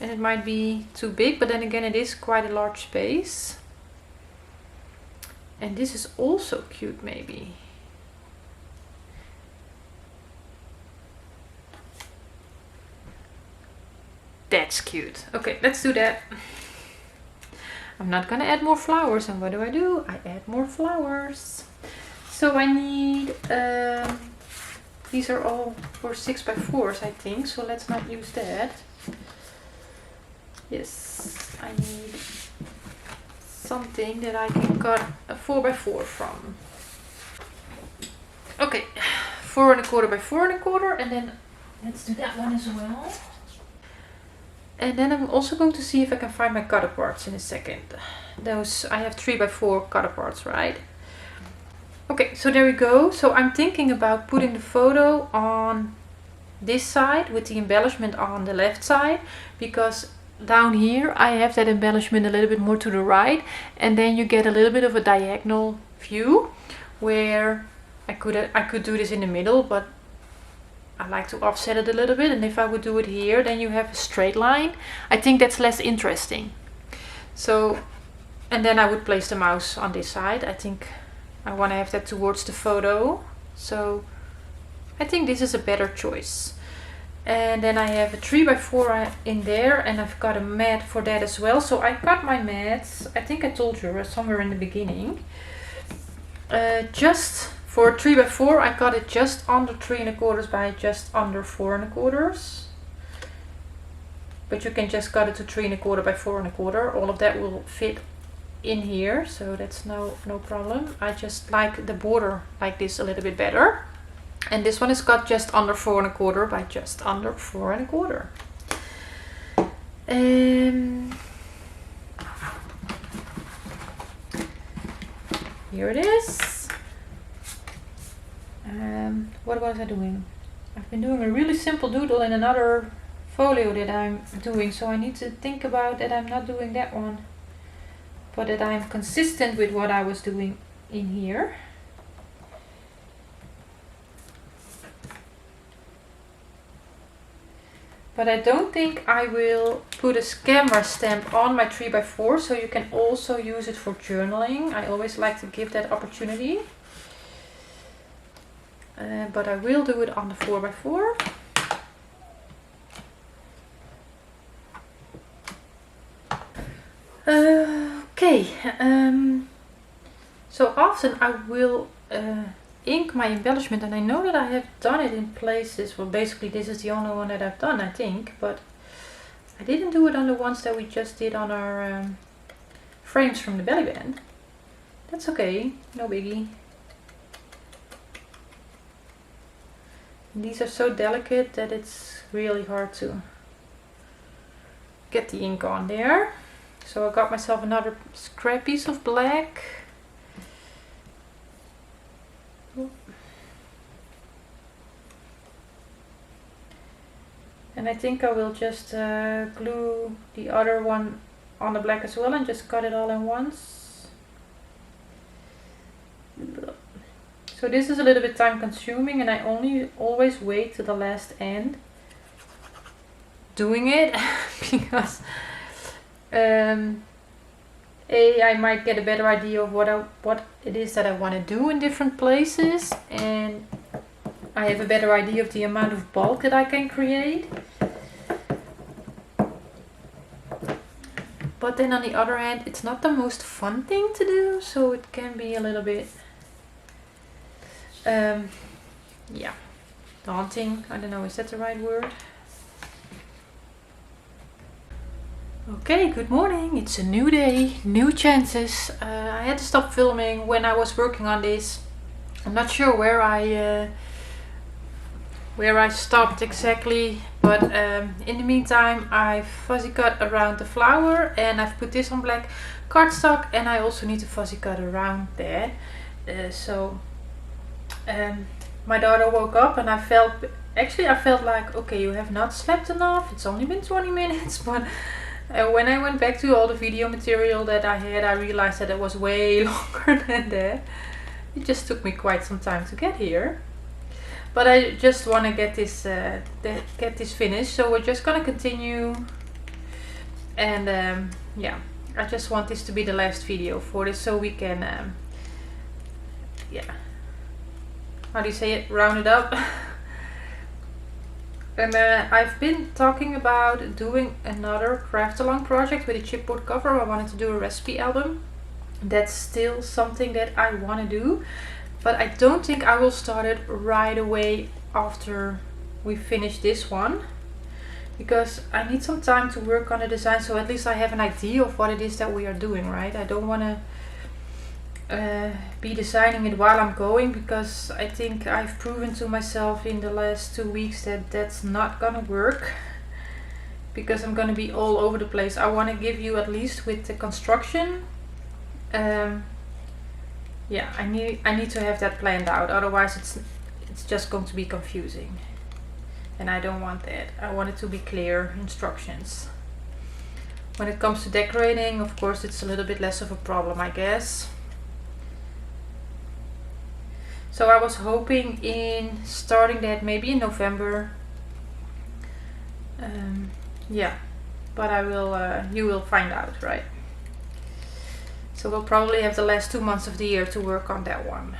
and it might be too big, but then again it is quite a large space. And this is also cute, maybe. That's cute. Okay, let's do that. I'm not gonna add more flowers, and what do? I add more flowers. So I need these are all for 6x4s, I think, so let's not use that. Yes, I need something that I can cut a 4x4 from. Okay, 4¼ by 4¼ and then let's do that one as well. And then I'm also going to see if I can find my cutter parts in a second. Those, I have 3x4 cutter parts, right? Okay, so there we go. So I'm thinking about putting the photo on this side with the embellishment on the left side, because down here I have that embellishment a little bit more to the right, and then you get a little bit of a diagonal view where I could do this in the middle, but I like to offset it a little bit, and if I would do it here, then you have a straight line. I think that's less interesting. So, and then I would place the mouse on this side. I think I want to have that towards the photo. So I think this is a better choice. And then I have a 3x4 in there, and I've got a mat for that as well. So I cut my mats, I think I told you somewhere in the beginning. Just for 3x4 I cut it just under 3¼ by just under 4¼ but you can just cut it to 3¼ by 4¼ all of that will fit in here, so that's no problem. I just like the border like this a little bit better, and this one is cut just under 4¼ by just under 4¼ here it is. What was I doing? I've been doing a really simple doodle in another folio that I'm doing, so I need to think about that I'm not doing that one, but that I'm consistent with what I was doing in here. But I don't think I will put a camera stamp on my 3x4, so you can also use it for journaling. I always like to give that opportunity. But I will do it on the 4x4. Okay, so often I will ink my embellishment, and I know that I have done it in places. Well, basically this is the only one that I've done, I think, but I didn't do it on the ones that we just did on our frames from the belly band. That's okay, no biggie. These are so delicate that it's really hard to get the ink on there. So I got myself another scrap piece of black. And I think I will just glue the other one on the black as well and just cut it all in once. So this is a little bit time consuming, and I always wait to the last end doing it because I might get a better idea of what it is that I want to do in different places, and I have a better idea of the amount of bulk that I can create. But then on the other hand, it's not the most fun thing to do, so it can be a little bit yeah, daunting. I don't know, is that the right word? Okay, good morning. It's a new day, new chances. I had to stop filming when I was working on this. I'm not sure where I stopped exactly, but in the meantime I've fussy cut around the flower, and I've put this on black cardstock, and I also need to fussy cut around that. My daughter woke up, and I felt like, okay, you have not slept enough. It's only been 20 minutes, but when I went back to all the video material that I had, I realized that it was way longer than that. It just took me quite some time to get here, but I just want to get this finished. So we're just gonna continue, and yeah, I just want this to be the last video for this, so we can yeah, how do you say it, round it up. And I've been talking about doing another craft along project with a chipboard cover. I wanted to do a recipe album. That's still something that I want to do, but I don't think I will start it right away after we finish this one, because I need some time to work on the design, so at least I have an idea of what it is that we are doing, right? I don't want to be designing it while I'm going, because I think I've proven to myself in the last 2 weeks that that's not gonna work, because I'm gonna be all over the place. I want to give you at least with the construction, yeah, I need to have that planned out, otherwise it's just going to be confusing, and I don't want that. I want it to be clear instructions. When it comes to decorating, of course, it's a little bit less of a problem, I guess. So I was hoping in starting that maybe in November. Yeah, but I will. You will find out, right? So we'll probably have the last 2 months of the year to work on that one.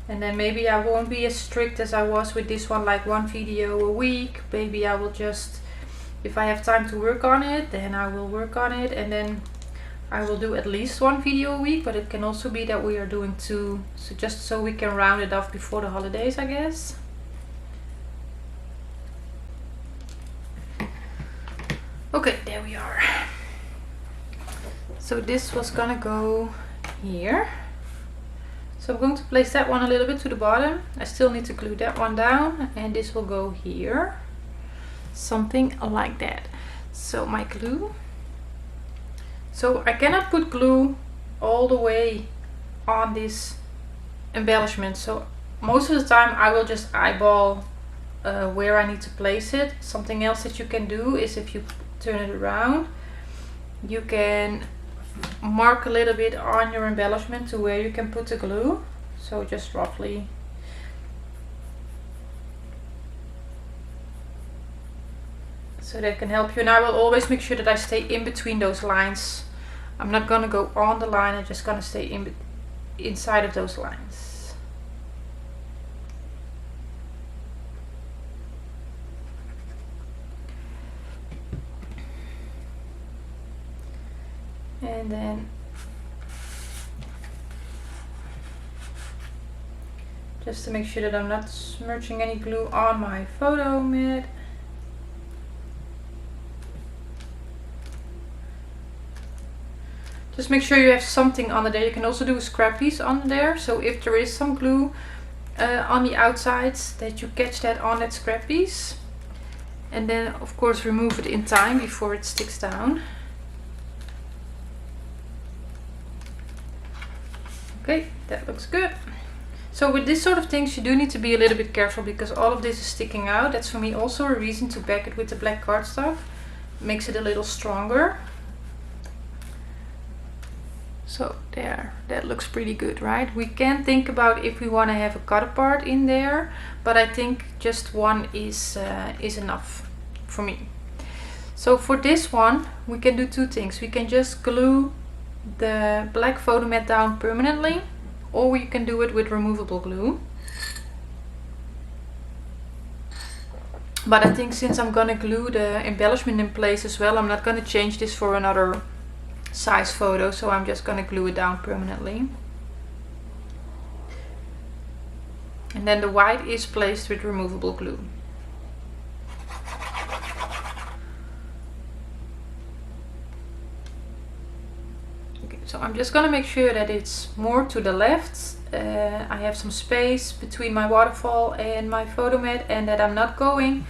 And then maybe I won't be as strict as I was with this one, like 1 video a week. Maybe I will just, if I have time to work on it, then I will work on it, and then I will do at least 1 video a week. But it can also be that we are doing 2, so just so we can round it off before the holidays, I guess. Okay, there we are. So this was gonna go here. So I'm going to place that one a little bit to the bottom. I still need to glue that one down, and this will go here. Something like that. So my glue. So I cannot put glue all the way on this embellishment. So most of the time I will just eyeball where I need to place it. Something else that you can do is, if you turn it around, you can mark a little bit on your embellishment to where you can put the glue. So just roughly. So that can help you, and I will always make sure that I stay in between those lines. I'm not gonna go on the line, I'm just gonna stay inside of those lines. And then just to make sure that I'm not smudging any glue on my photo mat. Just make sure you have something under there. You can also do a scrap piece on there. So if there is some glue on the outsides, that you catch that on that scrap piece. And then of course remove it in time before it sticks down. Okay, that looks good. So with this sort of things you do need to be a little bit careful, because all of this is sticking out. That's for me also a reason to back it with the black cardstock. Makes it a little stronger. So there, that looks pretty good, right? We can think about if we want to have a cut apart in there, but I think just one is enough for me. So for this one, we can do 2 things. We can just glue the black photo mat down permanently, or we can do it with removable glue. But I think since I'm gonna glue the embellishment in place as well, I'm not gonna change this for another size photo, so I'm just gonna glue it down permanently. And then the white is placed with removable glue. Okay, so I'm just gonna make sure that it's more to the left. I have some space between my waterfall and my photo mat, and that I'm not going,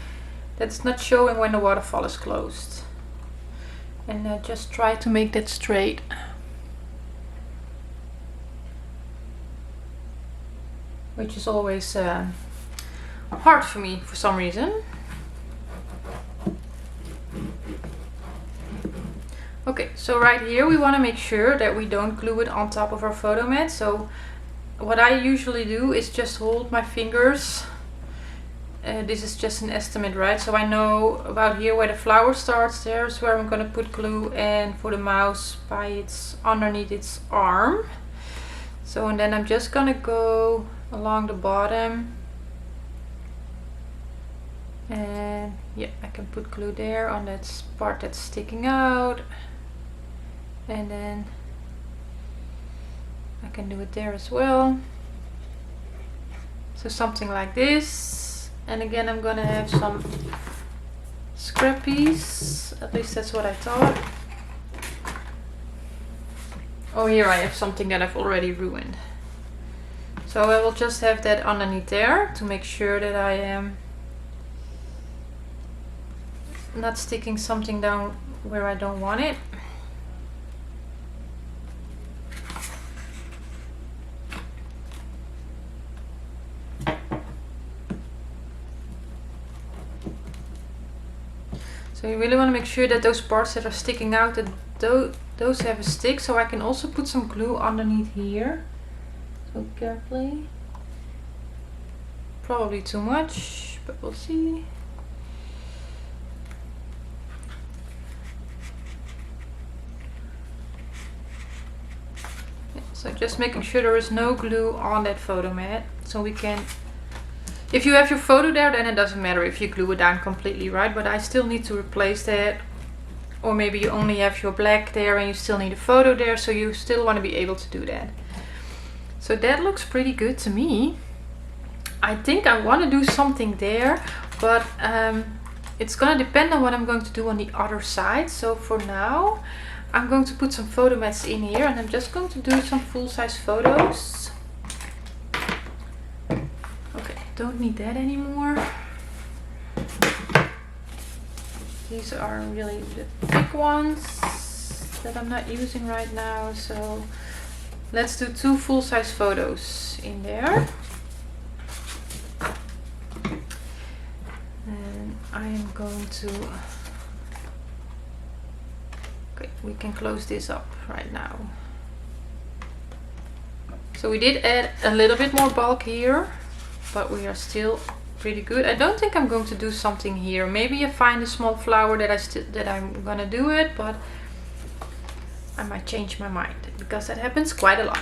that's not showing when the waterfall is closed. And just try to make that straight. Which is always hard for me for some reason. Okay, so right here we want to make sure that we don't glue it on top of our photo mat. So what I usually do is just hold my fingers. This is just an estimate, right? So I know about here where the flower starts, there's where I'm gonna put glue, and for the mouse by its underneath its arm. So and then I'm just gonna go along the bottom, and yeah, I can put glue there on that part that's sticking out, and then I can do it there as well. So something like this. And again, I'm gonna have some scrap piece, at least that's what I thought. Oh, here I have something that I've already ruined. So I will just have that underneath there to make sure that I am not sticking something down where I don't want it. So you really want to make sure that those parts that are sticking out, that those have a stick. So I can also put some glue underneath here. So carefully. Probably too much, but we'll see. Yeah, so just making sure there is no glue on that photo mat. So we can... If you have your photo there, then it doesn't matter if you glue it down completely, right? But I still need to replace that. Or maybe you only have your black there and you still need a photo there, so you still want to be able to do that. So that looks pretty good to me. I think I want to do something there, but it's going to depend on what I'm going to do on the other side. So for now, I'm going to put some photo mats in here, and I'm just going to do some full-size photos. Don't need that anymore. These are really the big ones that I'm not using right now. So let's do 2 full-size photos in there. And I am going to... Okay, we can close this up right now. So we did add a little bit more bulk here, but we are still pretty good. I don't think I'm going to do something here. Maybe I find a small flower that I'm gonna do it, but I might change my mind because that happens quite a lot.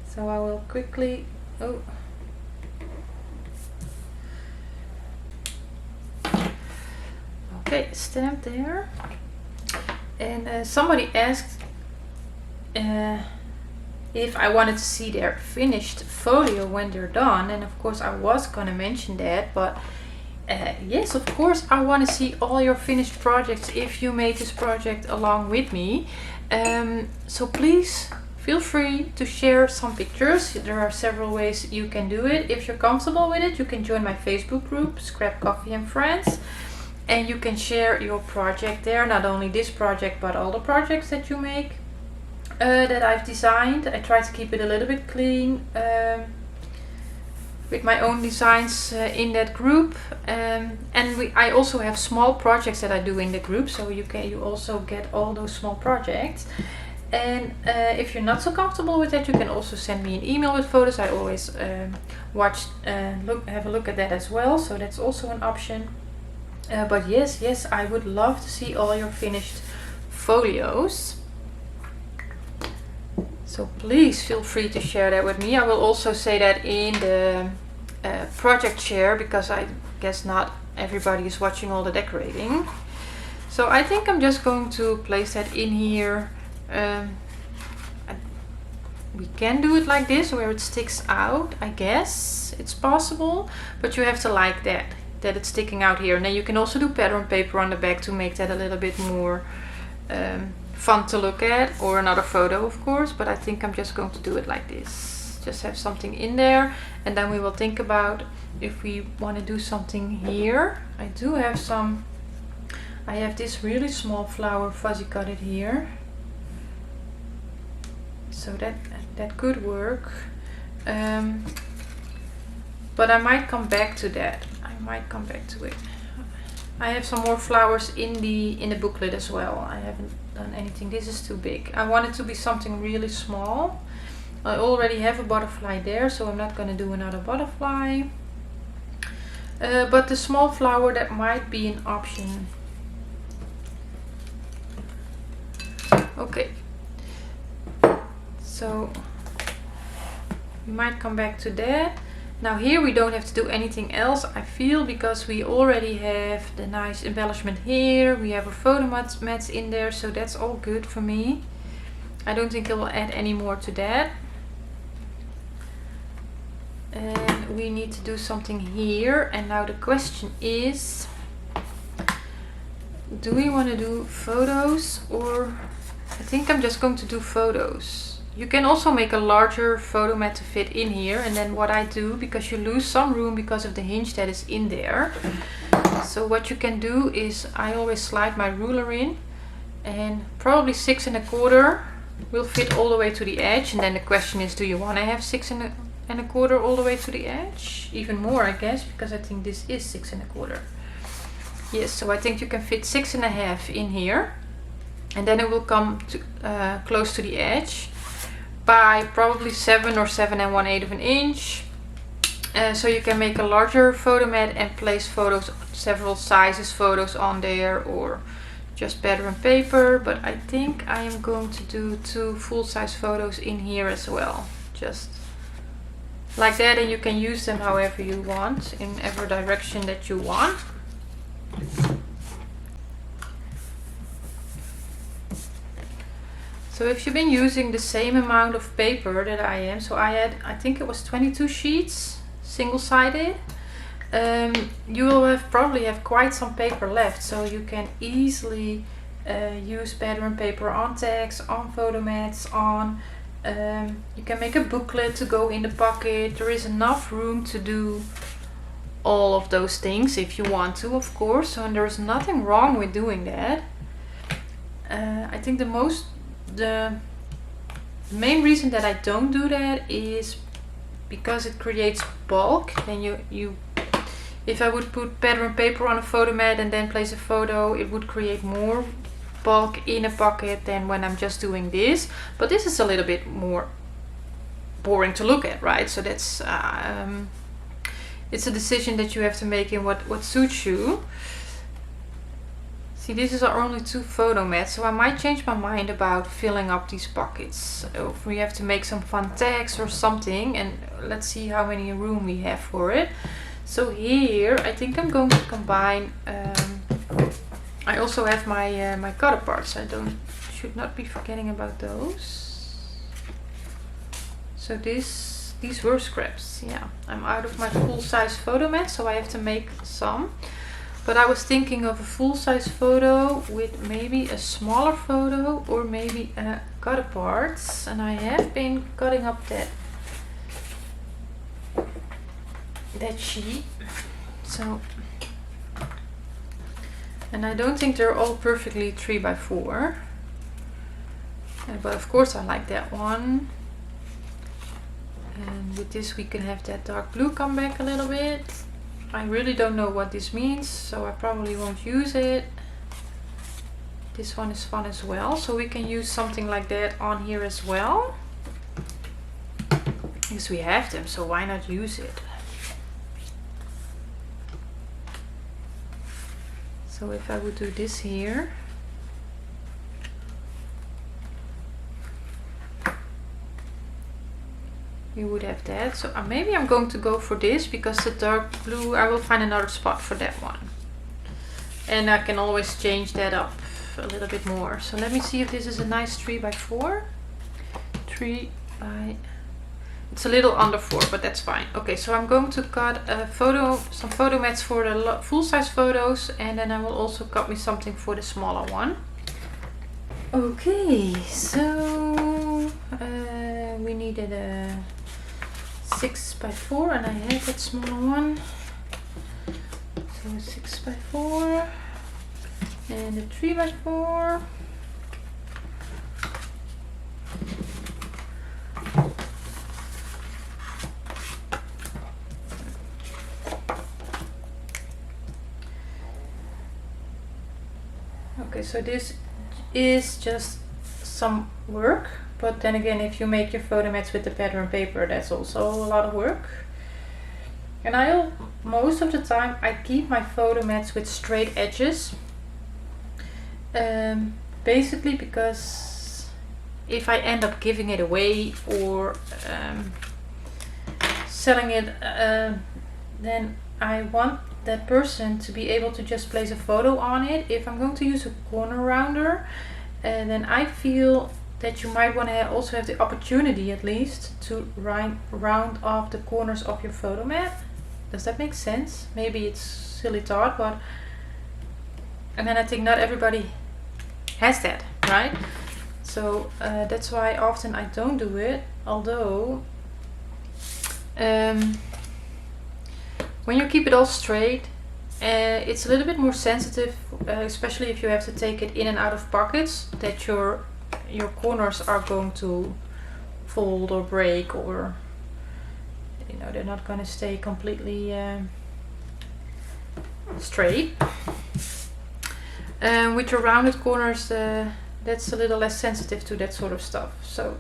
So I will quickly... Oh. Okay, stamp there. And somebody asked if I wanted to see their finished folio when they're done, and of course I was gonna mention that, but yes, of course I want to see all your finished projects if you made this project along with me. So please feel free to share some pictures. There are several ways you can do it. If you're comfortable with it, you can join my Facebook group, Scrap Coffee and Friends, and you can share your project there. Not only this project, but all the projects that you make. That I've designed. I try to keep it a little bit clean with my own designs in that group, and I also have small projects that I do in the group, so you also get all those small projects. And if you're not so comfortable with that, you can also send me an email with photos. I always have a look at that as well, so that's also an option. But yes, I would love to see all your finished folios. So please feel free to share that with me. I will also say that in the project share, because I guess not everybody is watching all the decorating. So I think I'm just going to place that in here. We can do it like this, where it sticks out. I guess it's possible, but you have to like that it's sticking out here. And then you can also do pattern paper on the back to make that a little bit more fun to look at, or another photo of course, but I think I'm just going to do it like this. Just have something in there, and then we will think about if we want to do something here. I do have some, I have this really small flower Fussy cut it here, so that could work. But I might come back to that. I might come back to it. I have some more flowers in the booklet as well. I haven't done anything. This is too big. I want it to be something really small. I already have a butterfly there, so I'm not going to do another butterfly. But the small flower, that might be an option. Okay. So we might come back to that. Now here we don't have to do anything else, I feel, because we already have the nice embellishment here. We have our photo mats in there, so that's all good for me. I don't think I will add any more to that. And we need to do something here. And now the question is, do we want to do photos or I think I'm just going to do photos. You can also make a larger photo mat to fit in here, and then what I do, because you lose some room because of the hinge that is in there, so what you can do is I always slide my ruler in, and probably 6 1/4 will fit all the way to the edge. And then the question is, do you want to have 6 1/4 all the way to the edge? Even more, I guess, because I think this is 6 1/4. Yes, so I think you can fit 6 1/2 in here, and then it will come to close to the edge by probably 7 or 7 1/8 of an inch. So you can make a larger photo mat and place photos, several sizes photos on there, or just pattern paper. But I think I am going to do 2 full-size photos in here as well, just like that, and you can use them however you want, in every direction that you want. So if you've been using the same amount of paper that I am, so I think it was 22 sheets, single-sided, you will probably have quite some paper left, so you can easily use pattern paper on tags, on photo mats, on you can make a booklet to go in the pocket. There is enough room to do all of those things if you want to, of course, so, and there's nothing wrong with doing that. I think the main reason that I don't do that is because it creates bulk. Then if I would put pattern paper on a photo mat and then place a photo, it would create more bulk in a pocket than when I'm just doing this. But this is a little bit more boring to look at, right? So that's it's a decision that you have to make in what suits you. See, this is our only 2 photo mats, so I might change my mind about filling up these pockets. If we have to make some fun tags or something, and let's see how many room we have for it. So here, I think I'm going to combine, I also have my cutter parts. Should not be forgetting about those. So these were scraps, yeah. I'm out of my full-size photo mat, so I have to make some. But I was thinking of a full-size photo with maybe a smaller photo, or maybe cutter parts. And I have been cutting up that sheet. So, and I don't think they're all perfectly 3 by 4. But of course I like that one. And with this we can have that dark blue come back a little bit. I really don't know what this means, so I probably won't use it. This one is fun as well, so we can use something like that on here as well. Because we have them, so why not use it? So if I would do this here, you would have that. So maybe I'm going to go for this, because the dark blue, I will find another spot for that one. And I can always change that up a little bit more. So let me see if this is a nice 3 by 4. 3 by, it's a little under 4, but that's fine. Okay, so I'm going to cut some photo mats for the full-size photos, and then I will also cut me something for the smaller one. Okay, so we needed a 6 by 4, and I have that smaller one. So 6 by 4 and a 3 by 4. Okay, so this is just some work, but then again, if you make your photo mats with the pattern paper, that's also a lot of work. And most of the time I keep my photo mats with straight edges, basically because if I end up giving it away or selling it, then I want that person to be able to just place a photo on it. If I'm going to use a corner rounder, then I feel that you might want to also have the opportunity at least to round off the corners of your photo mat. Does that make sense? Maybe it's silly thought, but and then I think not everybody has that, right? so that's why often I don't do it, although when you keep it all straight, it's a little bit more sensitive, especially if you have to take it in and out of pockets, that your corners are going to fold or break, or you know, they're not going to stay completely straight. With your rounded corners, that's a little less sensitive to that sort of stuff. So,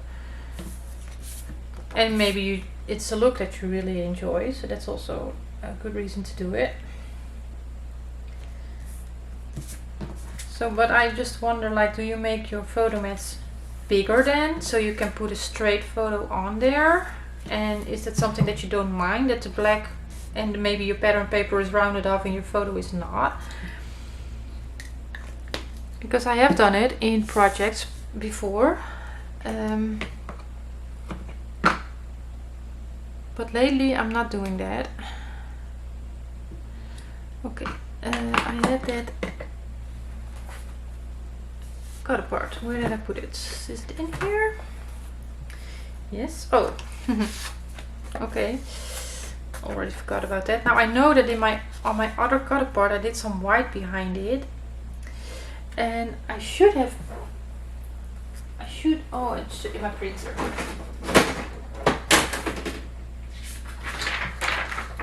and maybe it's a look that you really enjoy, so that's also a good reason to do it. So, but I just wonder, like, do you make your photo mats bigger then, so you can put a straight photo on there? And is that something that you don't mind, that the black and maybe your pattern paper is rounded off and your photo is not? Because I have done it in projects before, but lately I'm not doing that. Okay, I had that cut apart. Where did I put it? Is it in here? Yes. Oh, okay. Already forgot about that. Now I know that on my other cut apart I did some white behind it. And I should, oh, it's in my printer.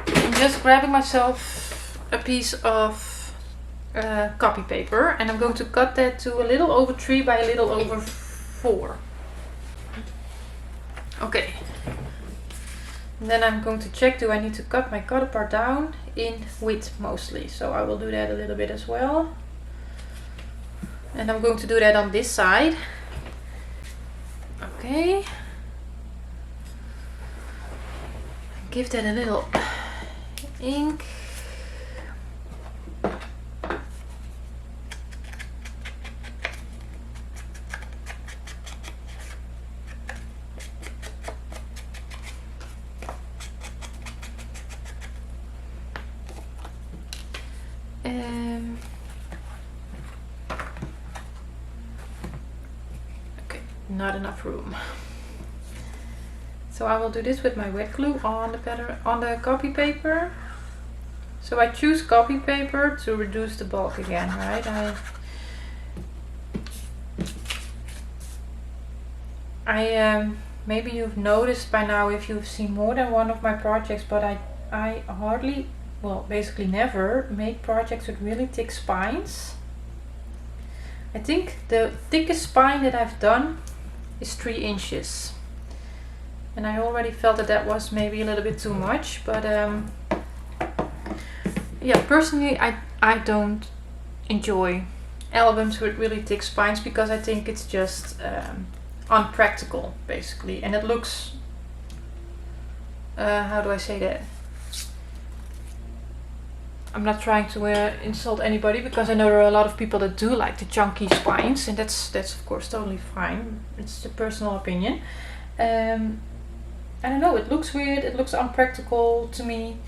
I'm just grabbing myself a piece of copy paper, and I'm going to cut that to a little over 3 by a little over 4. Okay. And then I'm going to check, do I need to cut my cut apart down in width mostly? So I will do that a little bit as well. And I'm going to do that on this side. Okay. Give that a little ink. Not enough room. So I will do this with my wet glue on the pattern, on the copy paper. So I choose copy paper to reduce the bulk again, right? Maybe you've noticed by now if you've seen more than one of my projects, but I hardly, well, basically never make projects with really thick spines. I think the thickest spine that I've done is 3 inches, and I already felt that was maybe a little bit too much, but yeah, personally I don't enjoy albums with really thick spines because I think it's just unpractical basically, and it looks how do I say that? I'm not trying to insult anybody, because I know there are a lot of people that do like the chunky spines, and that's of course totally fine. It's a personal opinion. I don't know, it looks weird, it looks unpractical to me,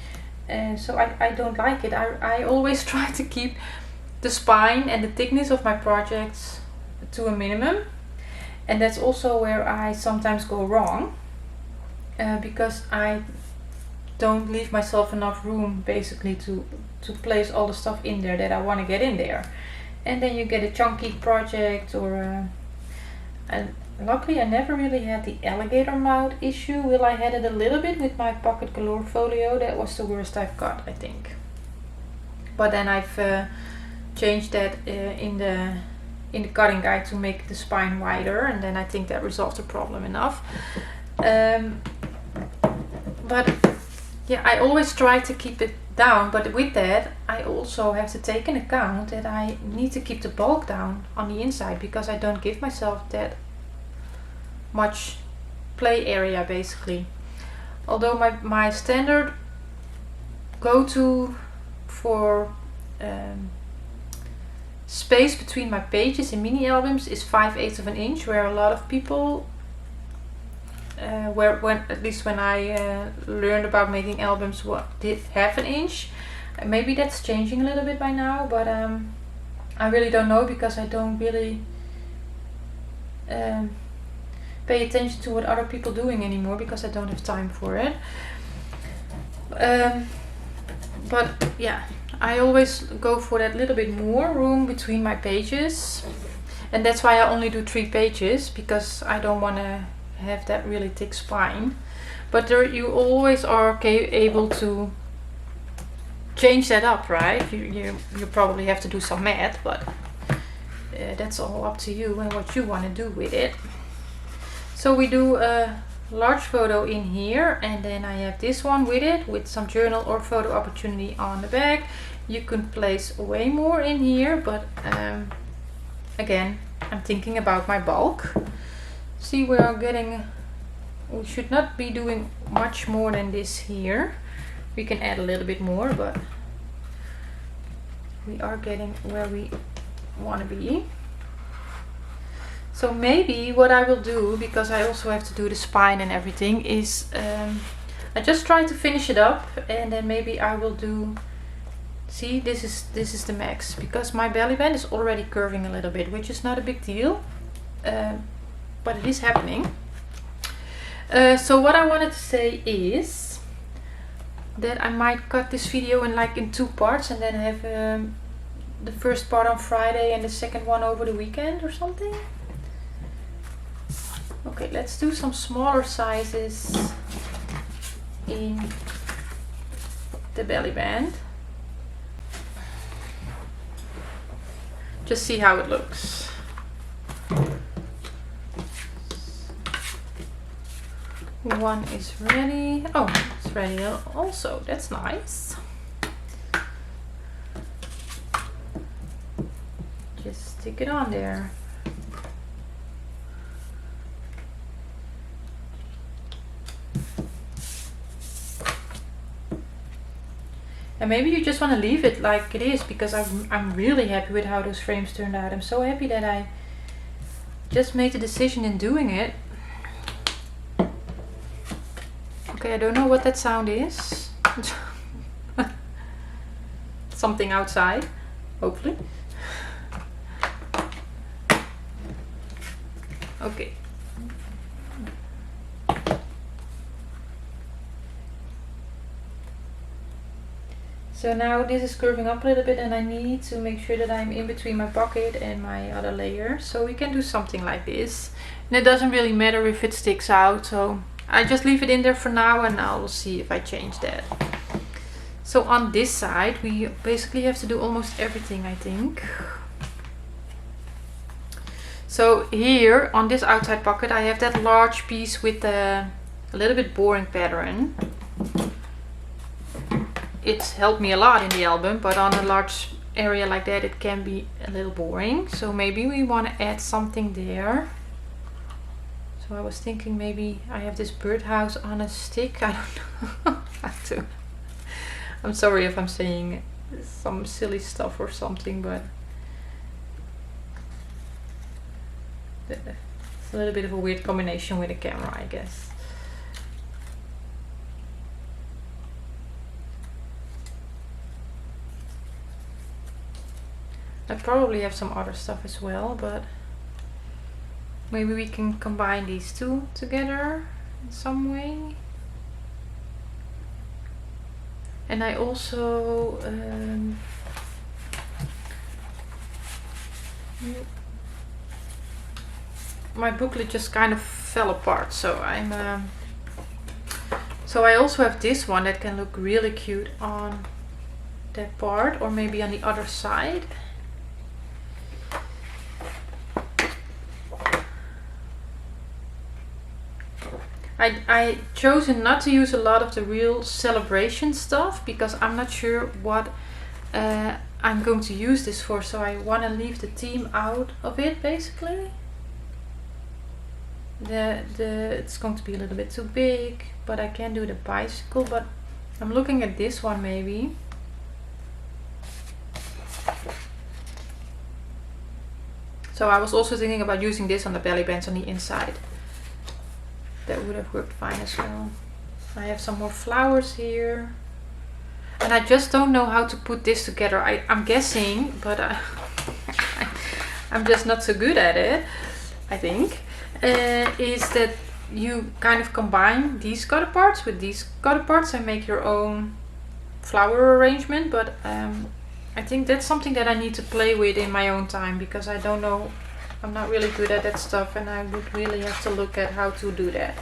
so I don't like it. I always try to keep the spine and the thickness of my projects to a minimum, and that's also where I sometimes go wrong, because I don't leave myself enough room basically to place all the stuff in there that I want to get in there, and then you get a chunky project. Or and luckily I never really had the alligator mouth issue. Well, I had it a little bit with my Pocket Galore folio. That was the worst I've got, I think, but then I've changed that in the cutting guide to make the spine wider, and then I think that resolved the problem enough. But yeah, I always try to keep it down, but with that I also have to take into account that I need to keep the bulk down on the inside, because I don't give myself that much play area basically. Although my standard go-to for space between my pages in mini albums is 5/8 of an inch, where a lot of people at least when I learned about making albums, did 1/2 an inch. Maybe that's changing a little bit by now, but I really don't know, because I don't really pay attention to what other people are doing anymore, because I don't have time for it. But yeah, I always go for that little bit more room between my pages, and that's why I only do 3 pages, because I don't want to have that really thick spine. But there, you always are able to change that up, right? You probably have to do some math, but that's all up to you and what you want to do with it. So we do a large photo in here, and then I have this one with it, with some journal or photo opportunity on the back. You can place way more in here, but again, I'm thinking about my bulk. See, we should not be doing much more than this here. We can add a little bit more, but we are getting where we want to be. So maybe what I will do, because I also have to do the spine and everything, is I just try to finish it up, and then maybe I will do, see, this is the max, because my belly band is already curving a little bit, which is not a big deal, but it is happening. So what I wanted to say is that I might cut this video in 2 parts, and then have the first part on Friday and the second one over the weekend or something. Okay, let's do some smaller sizes in the belly band. Just see how it looks. One is ready. Oh, it's ready also. That's nice. Just stick it on there. And maybe you just want to leave it like it is, because I'm really happy with how those frames turned out. I'm so happy that I just made the decision in doing it. Okay, I don't know what that sound is. Something outside, hopefully. Okay. So now this is curving up a little bit, and I need to make sure that I'm in between my pocket and my other layer. So we can do something like this. And it doesn't really matter if it sticks out, so I just leave it in there for now, and I'll see if I change that. So on this side we basically have to do almost everything, I think. So here on this outside pocket I have that large piece with a little bit boring pattern. It's helped me a lot in the album, but on a large area like that it can be a little boring. So maybe we want to add something there. So I was thinking maybe I have this birdhouse on a stick. I don't know how to. I'm sorry if I'm saying some silly stuff or something, but it's a little bit of a weird combination with the camera, I guess. I probably have some other stuff as well, but maybe we can combine these two together in some way. And I also my booklet just kind of fell apart, so so I also have this one that can look really cute on that part, or maybe on the other side. I chosen not to use a lot of the real celebration stuff, because I'm not sure what I'm going to use this for, so I want to leave the theme out of it basically. It's going to be a little bit too big, but I can do the bicycle, but I'm looking at this one maybe. So I was also thinking about using this on the belly bands on the inside. That would have worked fine as well. I have some more flowers here. And I just don't know how to put this together. I'm guessing, but I'm just not so good at it. I think, is that you kind of combine these cutter parts with these cutter parts and make your own flower arrangement. But I think that's something that I need to play with in my own time, because I don't know, I'm not really good at that stuff, and I would really have to look at how to do that.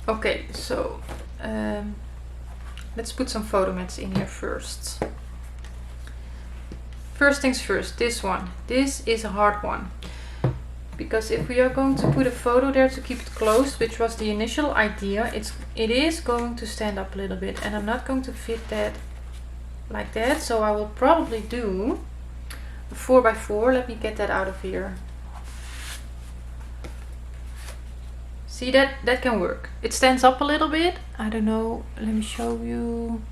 Okay, so let's put some photo mats in here first. First things first, this one. This is a hard one, because if we are going to put a photo there to keep it closed, which was the initial idea, it is going to stand up a little bit, and I'm not going to fit that like that. So I will probably do a 4x4. Let me get that out of here. See, that can work. It stands up a little bit. I don't know, let me show you.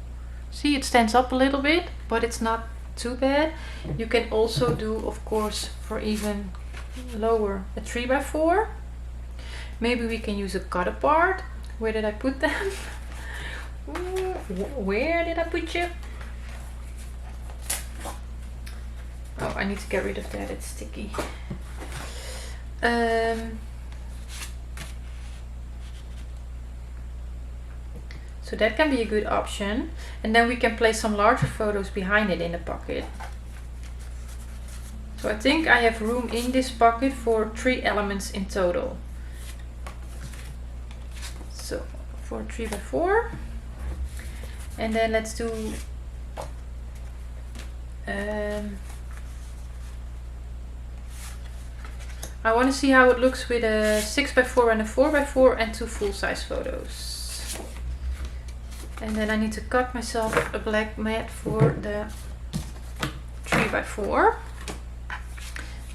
See, it stands up a little bit, but it's not too bad. You can also do, of course, for even lower, a 3x4. Maybe we can use a cut apart. Where did I put them? Where did I put you? Oh, I need to get rid of that, it's sticky. So that can be a good option. And then we can place some larger photos behind it in the pocket. So I think I have room in this pocket for 3 elements in total. So for 3x4. And then let's do I want to see how it looks with a 6x4 and a 4x4 and 2 full-size photos. And then I need to cut myself a black mat for the 3x4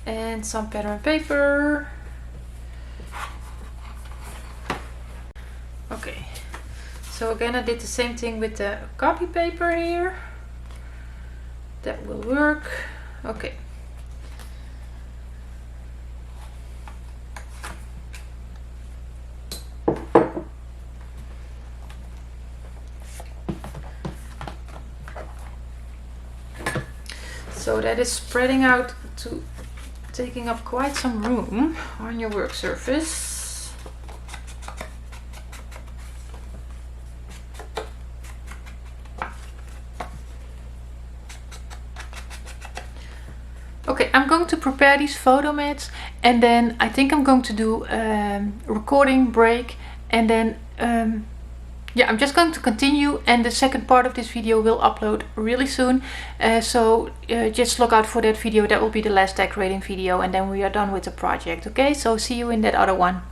and some pattern paper. Okay, so again I did the same thing with the copy paper here. That will work. Okay. So that is spreading out to taking up quite some room on your work surface. Okay, I'm going to prepare these photo mats, and then I think I'm going to do a recording break, and then yeah, I'm just going to continue, and the second part of this video will upload really soon. So just look out for that video. That will be the last decorating video, and then we are done with the project. Okay, so see you in that other one.